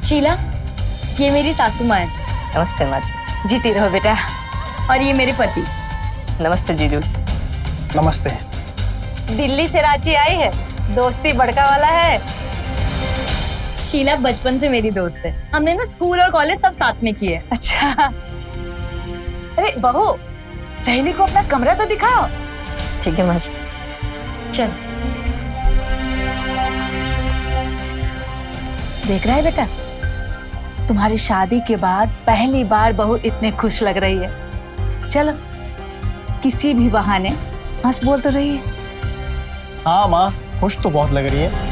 शीला, ये मेरी सासू माँ है। नमस्ते माँ जी। जीती रहो बेटा। और ये मेरे पति। नमस्ते जीजू। नमस्ते। दिल्ली से रांची आई है, दोस्ती बड़का वाला है। शीला बचपन से मेरी दोस्त है, हमने ना स्कूल और कॉलेज सब साथ में किए। अच्छा, अरे बहू, सहेली को अपना कमरा तो दिखाओ। ठीक है माँ जी। चल। देख रहा है बेटा, तुम्हारी शादी के बाद पहली बार बहू इतने खुश लग रही है। चलो, किसी भी बहाने हंस बोल तो रही है। हाँ माँ, खुश तो बहुत लग रही है।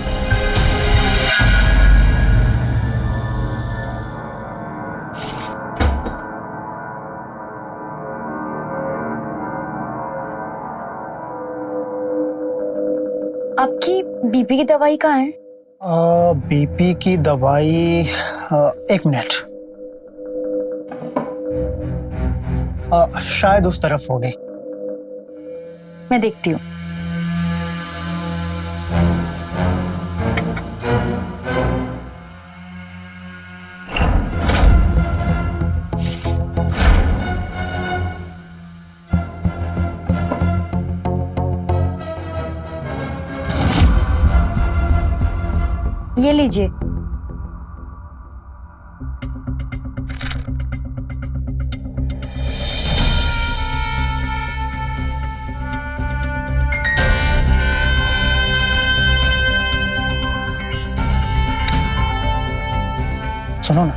आपकी बीपी की दवाई कहाँ है? बीपी की दवाई, एक मिनट। शायद उस तरफ होगी। मैं देखती हूँ। ये लीजिए। सुनो ना,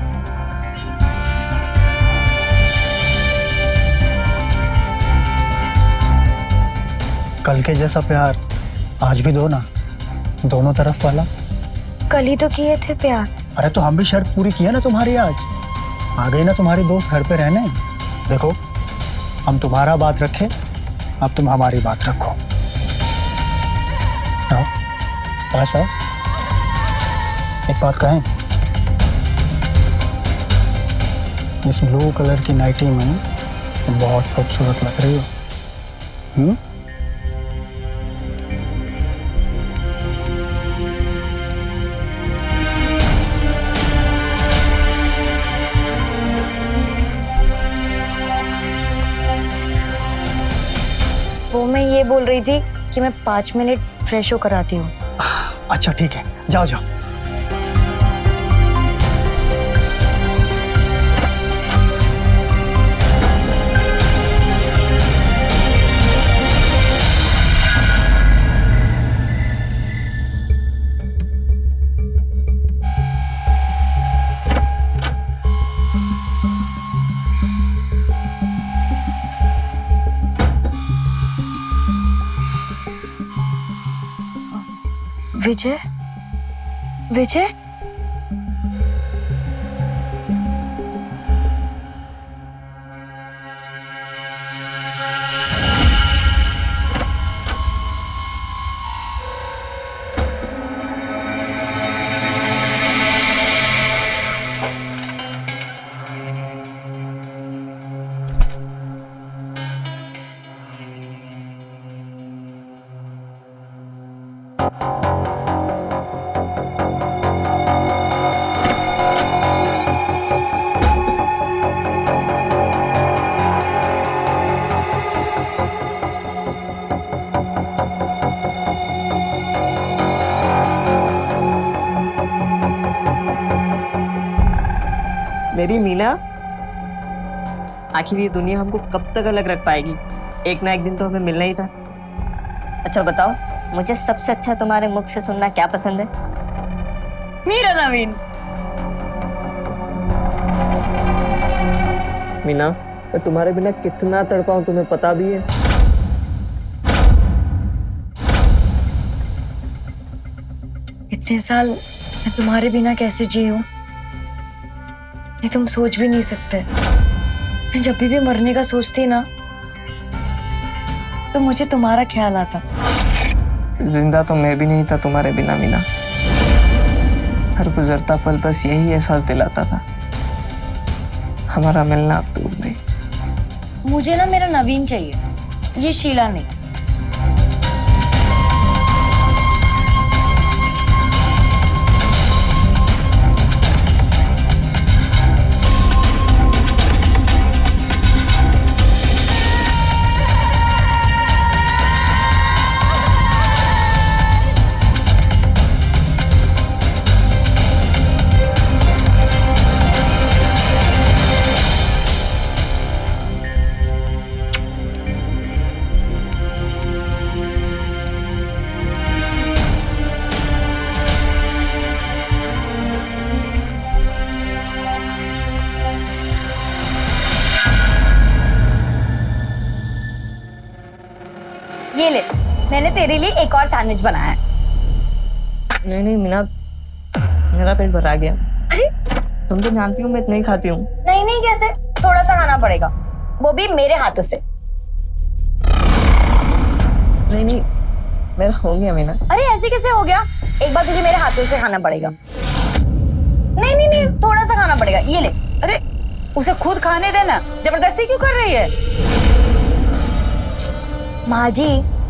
कल के जैसा प्यार आज भी दो ना, दोनों तरफ वाला। कल ही तो किए थे प्यार। अरे तो हम भी शर्त पूरी किया ना तुम्हारी आज। आ गई ना तुम्हारी दोस्त घर पे रहने। देखो, हम तुम्हारा बात रखे, अब तुम हमारी बात रखो। आओ, पास आओ। एक बात कहें, इस ब्लू कलर की नाइटी में तुम बहुत खूबसूरत लग रही हो। वो मैं ये बोल रही थी कि मैं 5 मिनट फ्रेश होकर आती हूँ। अच्छा ठीक है, जाओ जाओ। विजय, विजय, मेरी मीना, आखिर ये दुनिया हमको कब तक अलग रख पाएगी? एक ना एक दिन तो हमें मिलना ही था। अच्छा बताओ, मुझे सबसे अच्छा तुम्हारे मुख से सुनना क्या पसंद है? मेरा नवीन। मीना, मैं तुम्हारे बिना कितना तड़पाऊं तुम्हें पता भी है? इतने साल मैं तुम्हारे बिना कैसे जी हूं, ये तुम सोच भी नहीं सकते। मैं जब भी मरने का सोचती ना, तो मुझे तुम्हारा ख्याल आता। जिंदा तो मैं भी नहीं था तुम्हारे बिना मीना। हर गुजरता पल बस यही एहसास दिलाता था, हमारा मिलना अब दूर नहीं। मुझे ना मेरा नवीन चाहिए, ये शीला नहीं। ये ले, मैंने तेरे लिए एक और सैंडविच बनाया है। नहीं नहीं मीना, मेरा पेट भरा गया। अरे तुम तो जानती हो मैं इतना ही खाती हूँ। नहीं नहीं, कैसे? थोड़ा सा खाना पड़ेगा, वो भी मेरे हाथों से। नहीं नहीं, मेरा हो गया मीना। अरे ऐसे कैसे हो गया? एक बार तुझे मेरे हाथों से खाना पड़ेगा। नहीं नहीं नहीं, थोड़ा सा खाना पड़ेगा। ये ले। अरे उसे खुद खाने देना, जबरदस्ती क्यों कर रही है? माँ जी,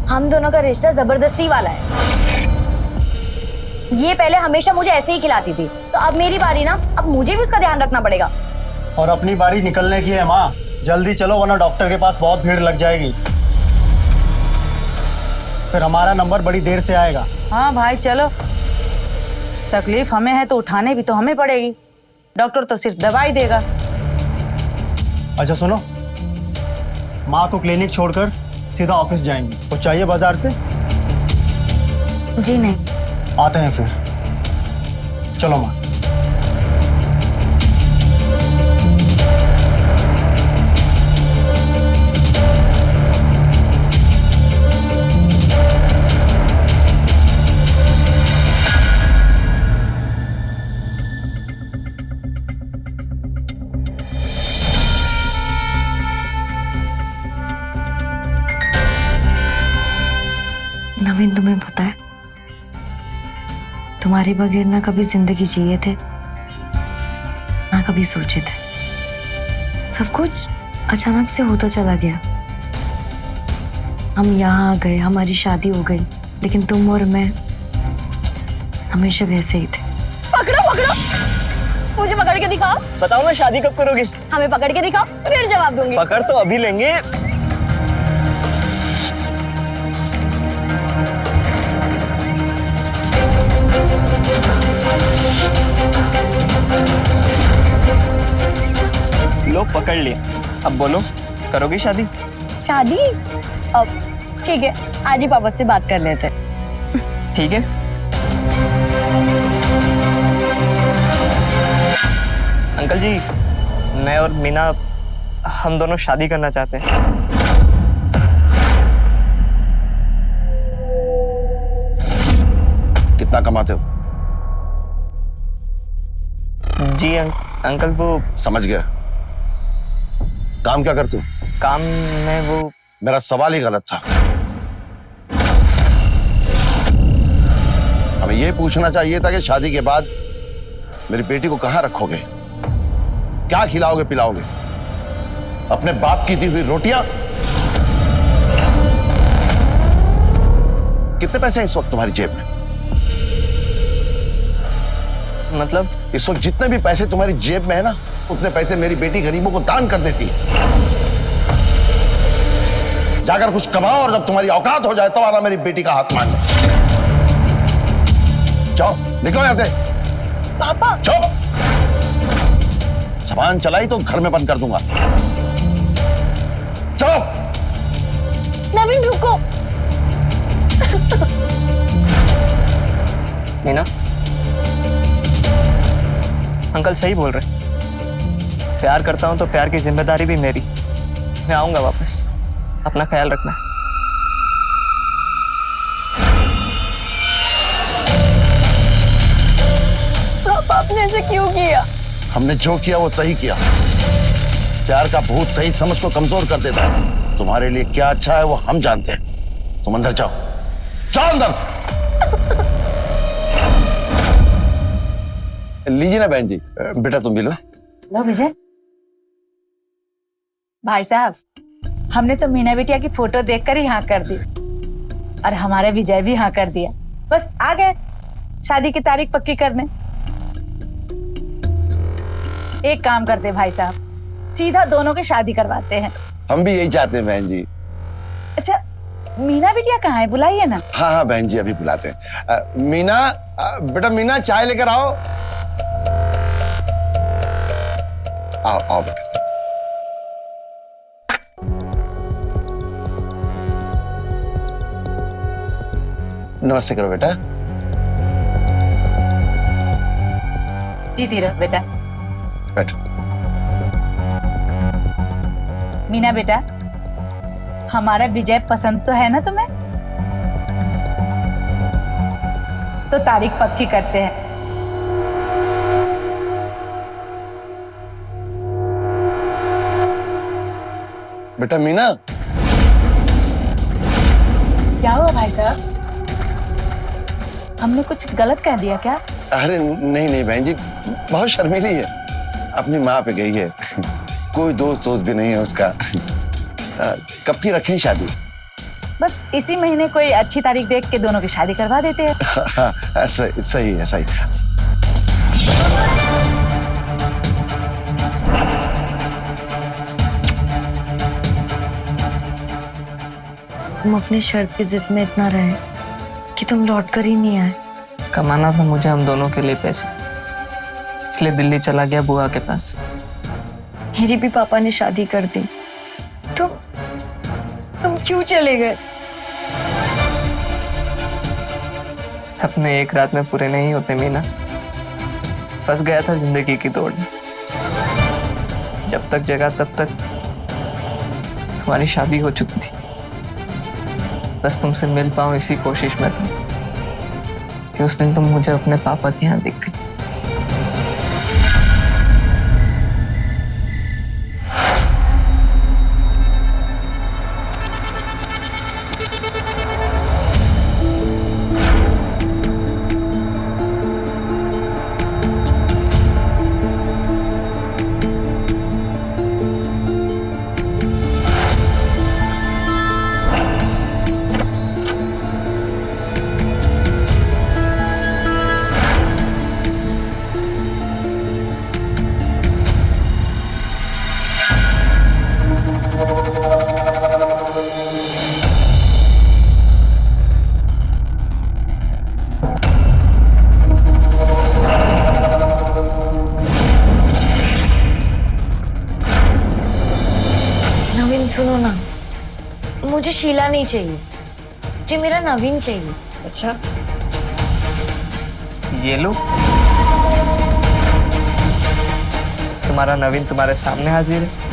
हम दोनों का रिश्ता जबरदस्ती वाला है। ये पहले हमेशा मुझे ऐसे ही खिलाती थी, तो अब मेरी बारी ना, अब मुझे भी उसका ध्यान रखना पड़ेगा। और अपनी बारी निकलने की है माँ, जल्दी चलो वरना डॉक्टर के पास बहुत भीड़ लग जाएगी, फिर हमारा नंबर बड़ी देर से आएगा। हाँ भाई चलो, तकलीफ हमें है तो उठाने भी तो हमें पड़ेगी। डॉक्टर तो सिर्फ दवाई देगा। अच्छा सुनो, माँ को क्लिनिक छोड़कर सीधा ऑफिस जाएंगी। कुछ चाहिए बाजार से? जी नहीं। आते हैं फिर। चलो माँ। नवीन, तुम्हें पता है, तुम्हारे बगैर ना कभी जिंदगी जिए थे ना कभी सोचे थे। सब कुछ अचानक से होता चला गया। हम यहाँ आ गए, हमारी शादी हो गई, लेकिन तुम और मैं हमेशा वैसे ही थे। पकड़ो पकड़ो, मुझे पकड़ के दिखाओ। बताओ ना, शादी कब करोगी? हमें पकड़ के दिखाओ, फिर जवाब दूंगी। पकड़ तो अभी लेंगे। लो पकड़ लिए, अब बोलो, करोगी शादी? शादी? अब ठीक है, आज ही पापा से बात कर लेते। ठीक है। अंकल जी, मैं और मीना हम दोनों शादी करना चाहते हैं। कितना कमाते हो? जी अंकल, वो समझ गया। काम क्या करते हो? काम में वो, मेरा सवाल ही गलत था। हमें यह पूछना चाहिए था कि शादी के बाद मेरी बेटी को कहां रखोगे, क्या खिलाओगे पिलाओगे? अपने बाप की दी हुई रोटियां? कितने पैसे हैं इस वक्त तुम्हारी जेब में? मतलब इस वक्त जितने भी पैसे तुम्हारी जेब में है ना, उतने पैसे मेरी बेटी गरीबों को दान कर देती है। जाकर कुछ कमाओ और जब तुम्हारी औकात हो जाए तो आना मेरी बेटी का हाथ मांगने। जाओ निकलो यहां से। पापा चुप, जबान चलाई तो घर में बंद कर दूंगा। जाओ। नवीन रुको। मीना, अंकल सही बोल रहे। प्यार करता हूं तो प्यार की जिम्मेदारी भी मेरी। मैं आऊंगा वापस, अपना ख्याल रखना। पापा आपने ऐसे क्यों किया? हमने जो किया वो सही किया। प्यार का भूत सही समझ को कमजोर कर देता है। तुम्हारे लिए क्या अच्छा है वो हम जानते हैं। तुम अंदर जाओ, जाओ अंदर। लीजिए ना बहन जी, बेटा तुम भी लो। लो विजय। भाई साहब, हमने तो मीना बिटिया की फोटो देखकर ही हाँ कर दी और हमारे विजय भी हाँ कर दिया। बस आ गए शादी की तारीख पक्की करने। एक काम करते भाई साहब, सीधा दोनों की शादी करवाते हैं। हम भी यही चाहते हैं बहन जी। अच्छा, मीना बिटिया कहाँ है? बुलाइए ना। हाँ हाँ बहन जी, अभी बुलाते हैं। मीना, बेटा मीना चाय लेकर आओ। आओ आओ बेटा। नमस्ते करो बेटा। जीती रहो बेटा। बैठो। मीना बेटा, हमारा विजय पसंद तो है ना तुम्हें? तो तारीख पक्की करते हैं। बेटा मीना, क्या हुआ भाई साहब? हमने कुछ गलत कह दिया क्या? अरे नहीं नहीं बहन जी, बहुत शर्मीली है, अपनी माँ पे गई है। कोई दोस्त भी नहीं है उसका। कब की रखें शादी? बस इसी महीने कोई अच्छी तारीख देख के दोनों की शादी करवा देते हैं। हाँ, सही है सही। तुम अपनी शर्त की जिद में इतना रहे कि तुम लौट कर ही नहीं आए। कमाना था मुझे हम दोनों के लिए पैसा, इसलिए दिल्ली चला गया बुआ के पास। मेरी भी पापा ने शादी कर दी। तुम क्यों चले गए? अपने एक रात में पूरे नहीं होते मीना। फंस गया था जिंदगी की दौड़ में। जब तक जगा तब तक तुम्हारी शादी हो चुकी थी। बस तुमसे मिल पाऊं इसी कोशिश में था कि उस दिन तुम मुझे अपने पापा के यहाँ दिख गई। सुनो ना, मुझे शीला नहीं चाहिए, मुझे मेरा नवीन चाहिए। अच्छा, ये लो, तुम्हारा नवीन तुम्हारे सामने हाजिर है।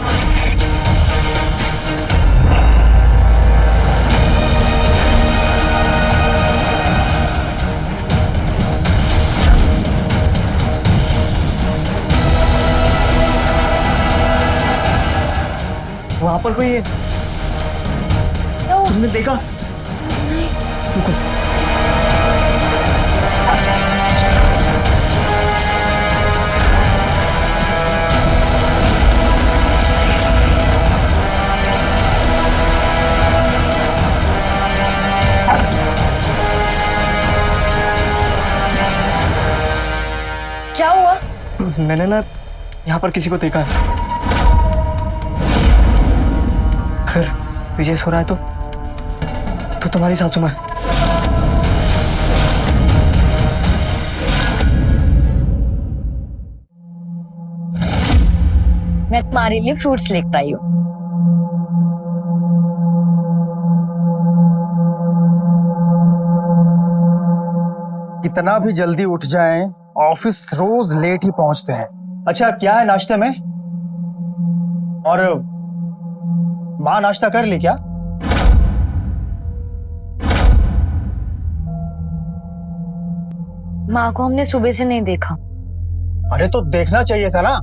वहां पर कोई है? तुमने देखा? नहीं। रुको। क्या हुआ? मैंने ना यहाँ पर किसी को देखा है। अगर विजय सो रहा है तो तुम्हारी सासू माँ। मैं तुम्हारे लिए फ्रूट्स लेकर आई हूँ। कितना भी जल्दी उठ जाएं, ऑफिस रोज लेट ही पहुंचते हैं। अच्छा क्या है नाश्ते में? और माँ नाश्ता कर ली क्या? माँ को हमने सुबह से नहीं देखा। अरे तो देखना चाहिए था ना,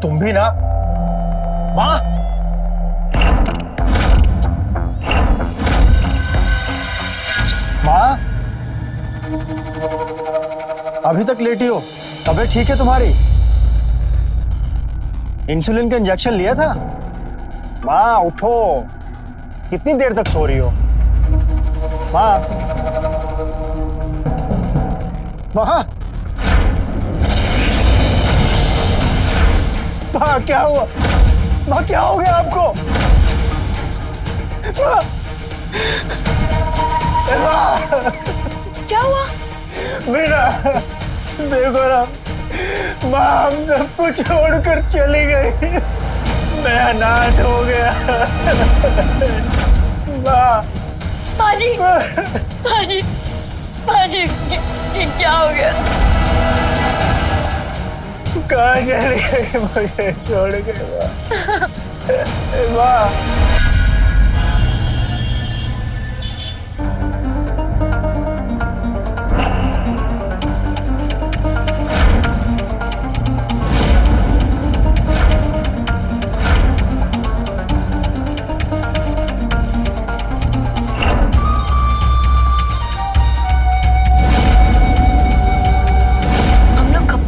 तुम भी ना। माँ, माँ, अभी तक लेटी हो? तबीयत ठीक है तुम्हारी? इंसुलिन का इंजेक्शन लिया था? माँ उठो, कितनी देर तक सो रही हो? माँ, माँ, माँ क्या हुआ? माँ क्या हो गया आपको? माँ, क्या हुआ? मीना, देखो ना, माँ हम सबको छोड़कर चली गई। मैं अनाथ हो गया। माँ, बाजी, बाजी, बाजी, क्या हो गया? तू कहाँ चली गई मुझे छोड़ के? माँ,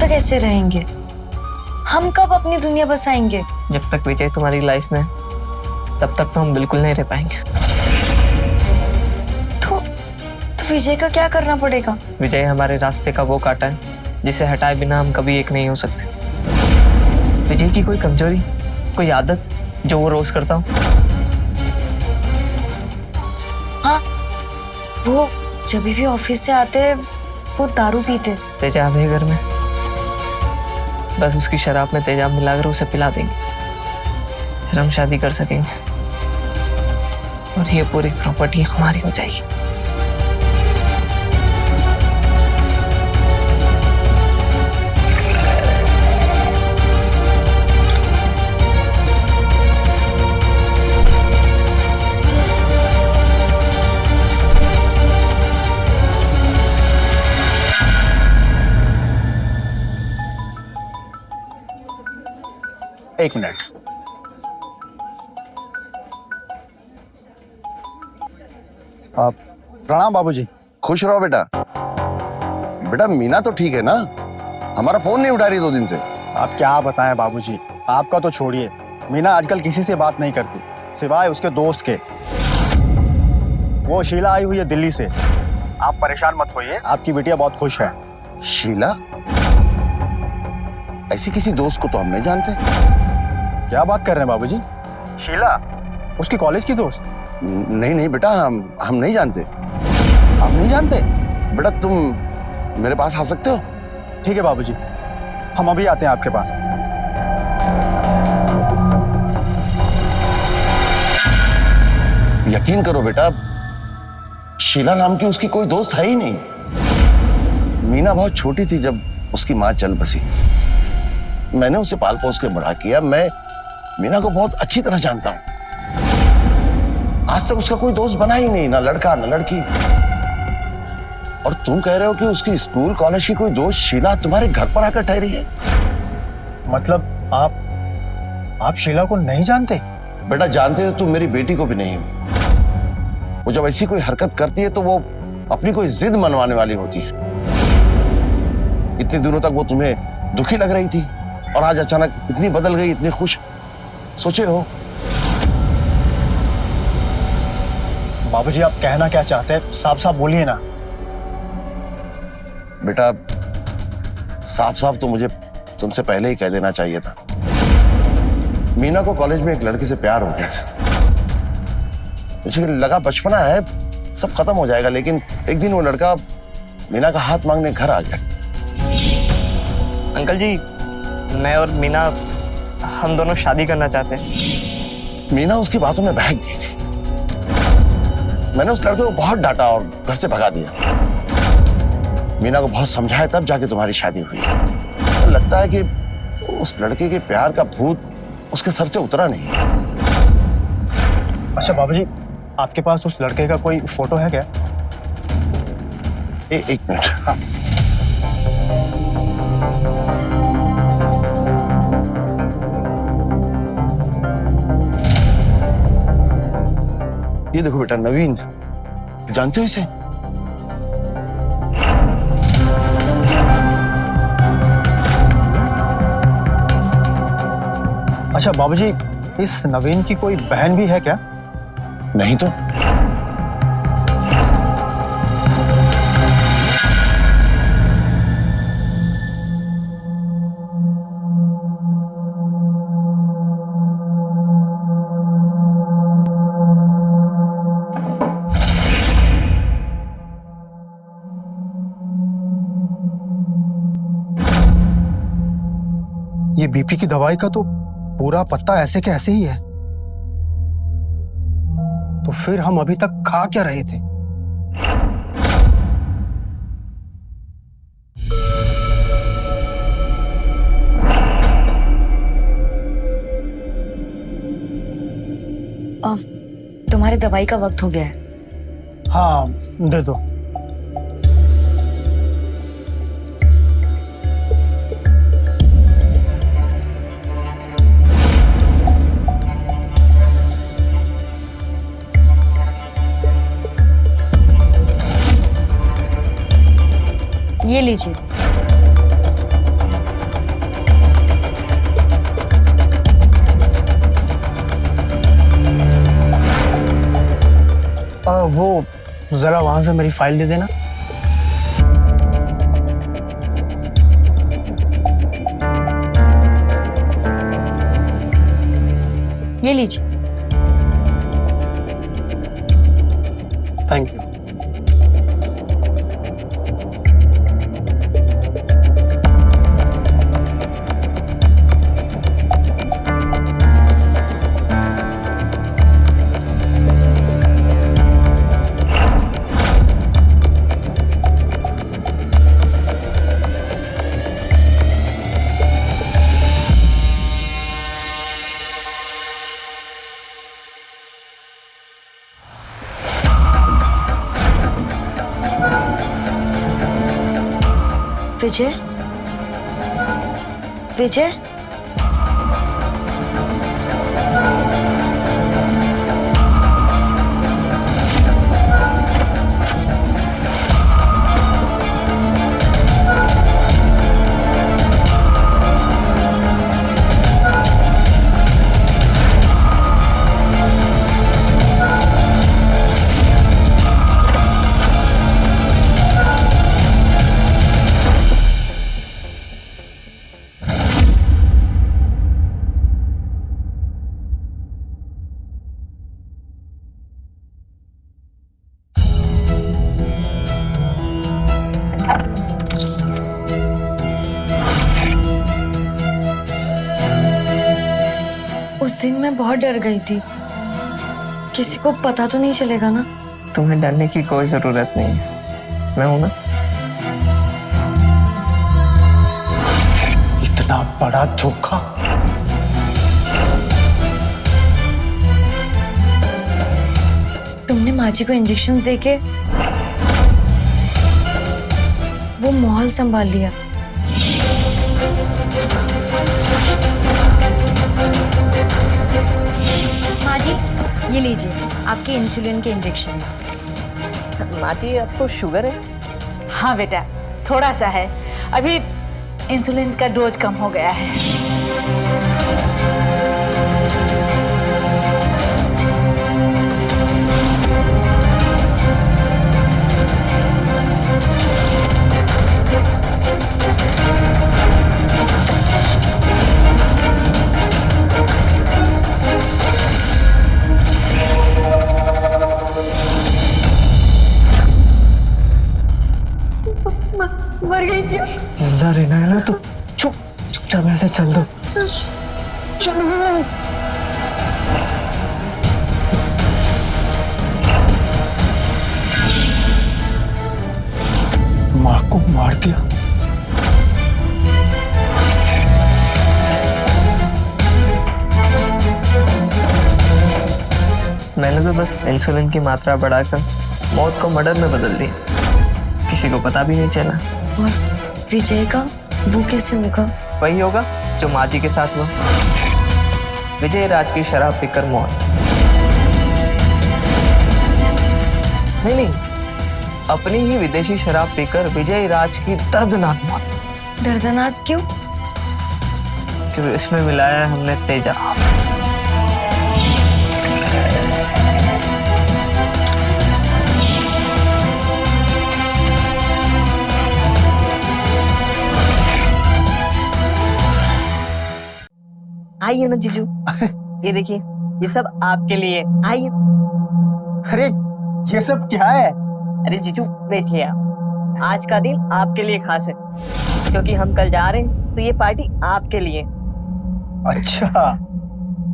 कैसे रहेंगे? हम कब अपनी दुनिया बसाएंगे? जब तक विजय तुम्हारी लाइफ में तब तक तो हम बिल्कुल नहीं रह पाएंगे। तो विजय का क्या करना पड़ेगा? विजय हमारे रास्ते का वो कांटा है जिसे हटाए बिना हम कभी एक नहीं हो सकते। विजय की कोई कमजोरी, कोई आदत जो वो रोज करता हो। हाँ, वो जब भी ऑफिस से आते वो दारू पीते। तेजाब है घर में, बस उसकी शराब में तेजाब मिलाकर उसे पिला देंगे, फिर हम शादी कर सकेंगे और ये पूरी प्रॉपर्टी हमारी हो जाएगी। एक मिनट। प्रणाम बाबूजी। खुश रहो बेटा। बेटा मीना तो ठीक है ना? हमारा फोन नहीं उठा रही 2 दिन से। आप क्या बताएं बाबूजी, आपका तो छोड़िए, मीना आजकल किसी से बात नहीं करती सिवाय उसके दोस्त के। वो शीला आई हुई है दिल्ली से। आप परेशान मत होइए, आपकी बिटिया बहुत खुश है। शीला? ऐसी किसी दोस्त को तो हम नहीं जानते। क्या बात कर रहे हैं बाबूजी? शीला उसकी कॉलेज की दोस्त? नहीं नहीं बेटा, हम नहीं जानते। आप नहीं जानते? बेटा तुम मेरे पास आ सकते हो? ठीक है बाबूजी, हम अभी आते हैं आपके पास। यकीन करो बेटा, शीला नाम की उसकी कोई दोस्त है ही नहीं। मीना बहुत छोटी थी जब उसकी माँ चल बसी। मैंने उसे पाल पोस के बड़ा किया। मैं मीना को बहुत अच्छी तरह जानता हूं। आज तक उसका कोई दोस्त बना ही नहीं, ना लड़का ना लड़की। और तुम कह रहे हो कि उसकी स्कूल कॉलेज की कोई दोस्त शीला तुम्हारे घर पर आकर ठहरी है? मतलब आप शीला को नहीं जानते? बेटा जानते हो तुम मेरी बेटी को भी नहीं। वो जब ऐसी कोई हरकत करती है तो वो अपनी कोई जिद मनवाने वाली होती है। इतने दिनों तक वो तुम्हें दुखी लग रही थी और आज अचानक इतनी बदल गई, इतनी खुश। सोचे हो? बाबूजी आप कहना क्या चाहते हैं? साफ साफ बोलिए ना। बेटा साफ साफ तो मुझे तुमसे पहले ही कह देना चाहिए था। मीना को कॉलेज में एक लड़के से प्यार हो गया था। मुझे लगा बचपना है, सब खत्म हो जाएगा, लेकिन एक दिन वो लड़का मीना का हाथ मांगने घर आ गया। अंकल जी, मैं और मीना हम दोनों शादी करना चाहते हैं। मीना उसकी बातों में बहक गई थी। मैंने उस लड़के को बहुत डांटा और घर से भगा दिया। मीना को बहुत समझाया तब जाके तुम्हारी शादी हुई। लगता है कि उस लड़के के प्यार का भूत उसके सर से उतरा नहीं। अच्छा बाबूजी, आपके पास उस लड़के का कोई फोटो है क्या? एक मिनट। हाँ। ये देखो बेटा, नवीन, जानते हो इसे? अच्छा बाबूजी, इस नवीन की कोई बहन भी है क्या? नहीं तो। ये बीपी की दवाई का तो पूरा पत्ता ऐसे के ऐसे ही है। तो फिर हम अभी तक खा क्या रहे थे? तुम्हारी दवाई का वक्त हो गया है। हाँ, दे दो। ये लीजिए। वो जरा वहां से मेरी फाइल दे देना। ये लीजिए। Thank you. विजय, विजय, उस दिन मैं बहुत डर गई थी। किसी को पता तो नहीं चलेगा ना? तुम्हें डरने की कोई जरूरत नहीं है, मैं हूं ना। इतना बड़ा धोखा। तुमने माँ जी को इंजेक्शन देके वो माहौल संभाल लिया। माँ जी, ये लीजिए आपके इंसुलिन के इंजेक्शंस। माँ जी, आपको शुगर है? हाँ बेटा, थोड़ा सा है। अभी इंसुलिन का डोज कम हो गया है। मर गई क्या? जिंदा रहना है ना तो चुपचाप ऐसे चल दो। माँ को मार दिया। मैंने तो बस इंसुलिन की मात्रा बढ़ाकर मौत को मर्डर में बदल दिया, किसी को पता भी नहीं चला। और विजय का वो कैसे होगा? वही होगा जो माँ जी के साथ हुआ, विजय राज की शराब पीकर मौत। नहीं, अपनी ही विदेशी शराब पीकर विजय राज की दर्दनाक मौत। दर्दनाक क्यों? क्योंकि इसमें मिलाया है हमने तेजाब। आइए ना जीजू, ये देखिए, ये सब आपके लिए। आइए। अरे ये सब क्या है? अरे जीजू बैठिए आप, आज का दिन आपके लिए खास है, क्योंकि हम कल जा रहे हैं, तो ये पार्टी आपके लिए। अच्छा।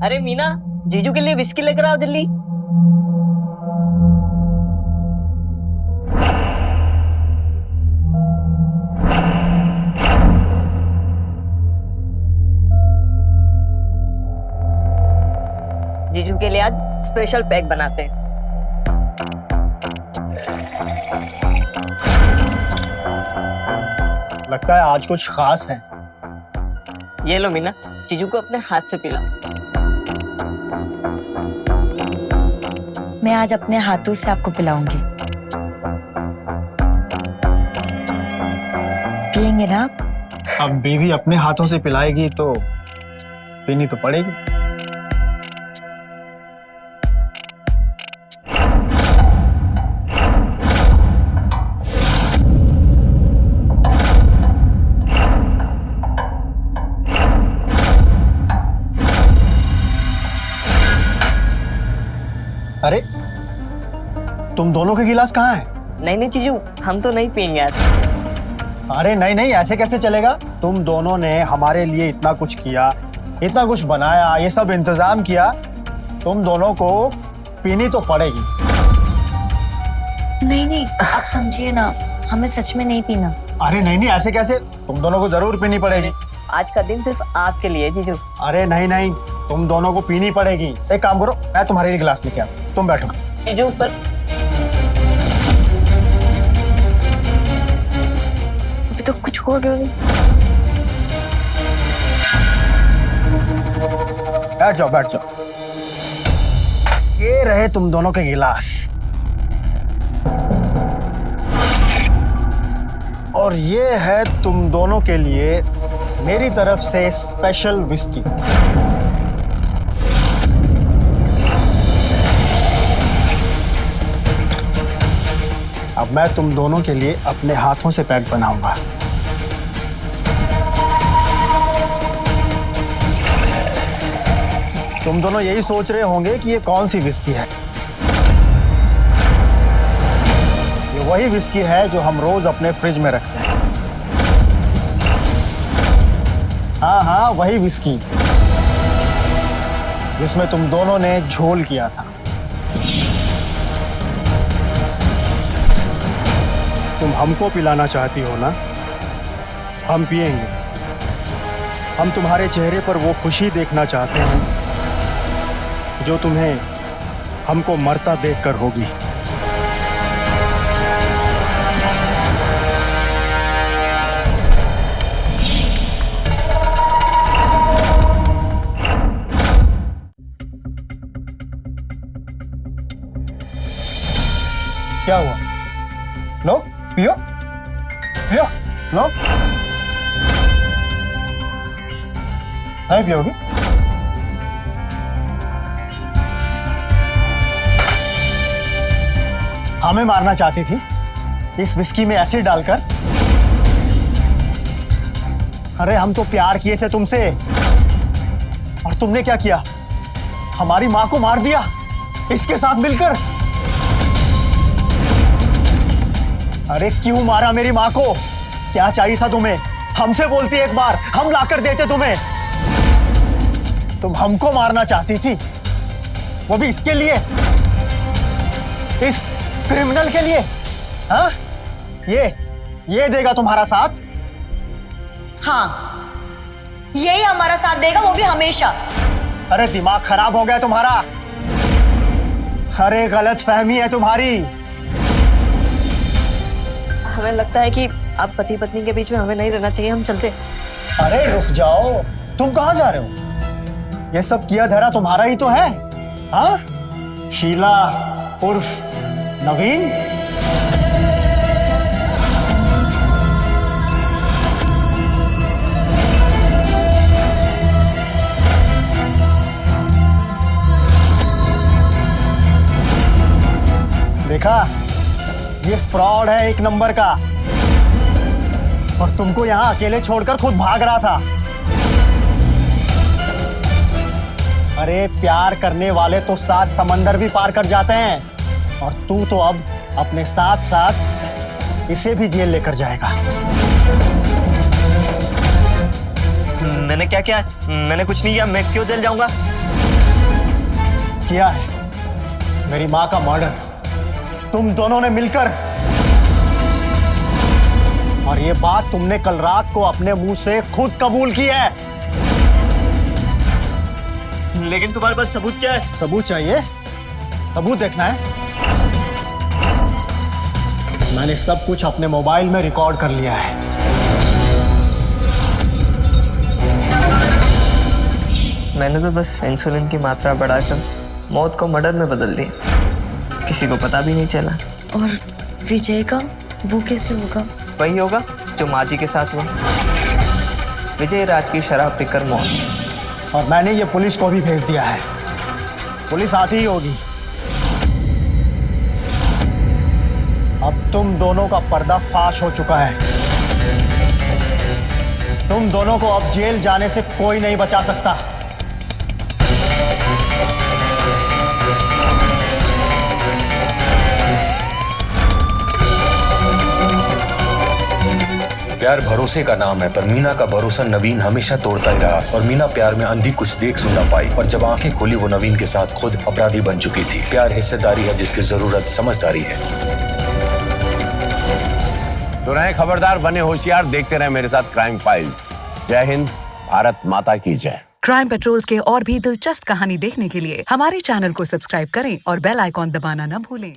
अरे मीना, जीजू के लिए विस्की लेकर आओ जल्दी। जीजू के लिए आज स्पेशल पैक बनाते हैं। लगता है आज कुछ खास है। ये लो मीना, जीजू को अपने हाथ से पिलाओ। मैं आज अपने हाथों से आपको पिलाऊंगी, पिएंगे ना आप? अब बीवी अपने हाथों से पिलाएगी तो पीनी तो पड़ेगी। अरे तुम दोनों के गिलास कहाँ हैं? नहीं जीजू, हम तो नहीं पियेंगे आज। अरे नहीं, ऐसे कैसे चलेगा? तुम दोनों ने हमारे लिए इतना कुछ किया, इतना कुछ बनाया, ये सब इंतजाम किया, तुम दोनों को पीनी तो पड़ेगी। नहीं, आप समझिए ना, हमें सच में नहीं पीना। अरे नहीं, ऐसे कैसे? तुम दोनों को जरूर पीनी पड़ेगी। आज का दिन सिर्फ आपके लिए जीजू। अरे नहीं, तुम दोनों को पीनी पड़ेगी। एक काम करो, मैं तुम्हारे लिए गिलास लेके आता हूं, तुम बैठो। जीजू ऊपर। अभी तो कुछ हो गया। बैठ जाओ। ये रहे तुम दोनों के गिलास, और ये है तुम दोनों के लिए मेरी तरफ से स्पेशल विस्की। अब मैं तुम दोनों के लिए अपने हाथों से पैक बनाऊंगा। तुम दोनों यही सोच रहे होंगे कि ये कौन सी विस्की है। ये वही विस्की है जो हम रोज अपने फ्रिज में रखते हैं। हाँ, वही विस्की जिसमें तुम दोनों ने झोल किया था। तुम हमको पिलाना चाहती हो ना? हम पिएंगे। हम तुम्हारे चेहरे पर वो खुशी देखना चाहते हैं जो तुम्हें हमको मरता देखकर होगी। क्या हुआ? लो, पियो, लो। नहीं पियोगी? हमें मारना चाहती थी इस विस्की में एसिड डालकर? अरे हम तो प्यार किए थे तुमसे, और तुमने क्या किया? हमारी माँ को मार दिया इसके साथ मिलकर। अरे क्यों मारा मेरी माँ को? क्या चाहिए था तुम्हें? हमसे बोलती एक बार, हम लाकर देते तुम्हें। तुम हमको मारना चाहती थी, वो भी इसके लिए, इस क्रिमिनल के लिए। हाँ, ये देगा तुम्हारा साथ? हाँ, यही हमारा साथ देगा, वो भी हमेशा। अरे दिमाग खराब हो गया तुम्हारा। अरे गलत फहमी है तुम्हारी। हमें लगता है कि आप पति पत्नी के बीच में हमें नहीं रहना चाहिए, हम चलते। अरे रुक जाओ, तुम कहाँ जा रहे हो? ये सब किया धरा तुम्हारा ही तो है। हाँ, शीला उर्फ नवीन। देखा, ये फ्रॉड है एक नंबर का, और तुमको यहां अकेले छोड़कर खुद भाग रहा था। अरे प्यार करने वाले तो 7 समंदर भी पार कर जाते हैं, और तू तो अब अपने साथ साथ इसे भी जेल लेकर जाएगा। मैंने क्या किया? मैंने कुछ नहीं किया, मैं क्यों जेल जाऊंगा? किया है, मेरी माँ का मर्डर तुम दोनों ने मिलकर। और ये बात तुमने कल रात को अपने मुंह से खुद कबूल की है। लेकिन तुम्हारे पास सबूत क्या है? सबूत चाहिए? सबूत देखना है? मैंने सब कुछ अपने मोबाइल में रिकॉर्ड कर लिया है। मैंने तो बस इंसुलिन की मात्रा बढ़ाकर मौत को मर्डर में बदल दिया, किसी को पता भी नहीं चला। और विजय का वो कैसे होगा? वही होगा जो माँ जी के साथ हुआ। विजय राज की शराब पीकर मौत। और मैंने ये पुलिस को भी भेज दिया है, पुलिस आती ही होगी। अब तुम दोनों का पर्दा फाश हो चुका है। तुम दोनों को अब जेल जाने से कोई नहीं बचा सकता। प्यार भरोसे का नाम है, पर मीना का भरोसा नवीन हमेशा तोड़ता ही रहा, और मीना प्यार में अंधी कुछ देख सुन ना पाई, और जब आंखें खोली वो नवीन के साथ खुद अपराधी बन चुकी थी। प्यार हिस्सेदारी है जिसकी जरूरत समझदारी है। तो रहे खबरदार, बने होशियार, देखते रहे मेरे साथ क्राइम फाइल्स। जय हिंद, भारत माता की जय। क्राइम पेट्रोल्स के और भी दिलचस्प कहानी देखने के लिए हमारे चैनल को सब्सक्राइब करें और बेल आइकॉन दबाना न भूलें।